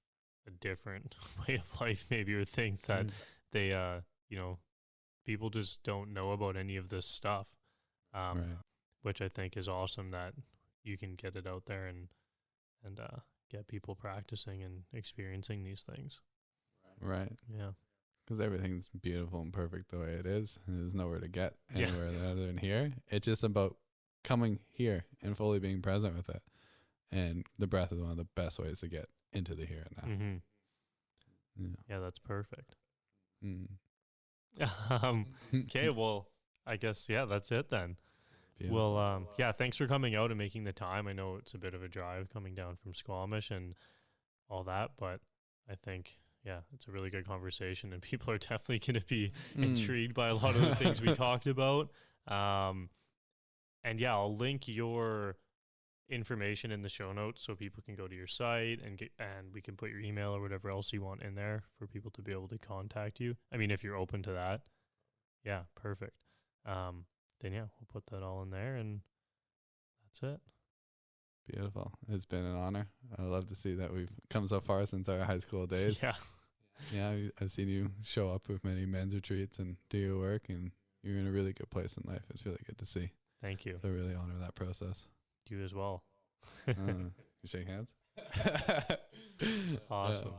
a different way of life, maybe, or things that they people just don't know about any of this stuff. Which I think is awesome that you can get it out there and get people practicing and experiencing these things. Right. Yeah. Because everything's beautiful and perfect the way it is. And there's nowhere to get anywhere other than here. It's just about coming here and fully being present with it. And the breath is one of the best ways to get into the here and now. Yeah, that's perfect. Okay, well, I guess, that's it then. Beautiful. Well, thanks for coming out and making the time. I know it's a bit of a drive coming down from Squamish and all that, but I think, it's a really good conversation, and people are definitely going to be intrigued by a lot of the things we talked about. And I'll link your information in the show notes so people can go to your site and we can put your email or whatever else you want in there for people to be able to contact you. I mean, if you're open to that. Yeah, perfect. Then we'll put that all in there, and that's it. Beautiful. It's been an honor. I love to see that we've come so far since our high school days. Yeah, I've seen you show up with many men's retreats and do your work, and you're in a really good place in life. It's really good to see. Thank you. I really honor that process. You as well. You shake hands? Awesome.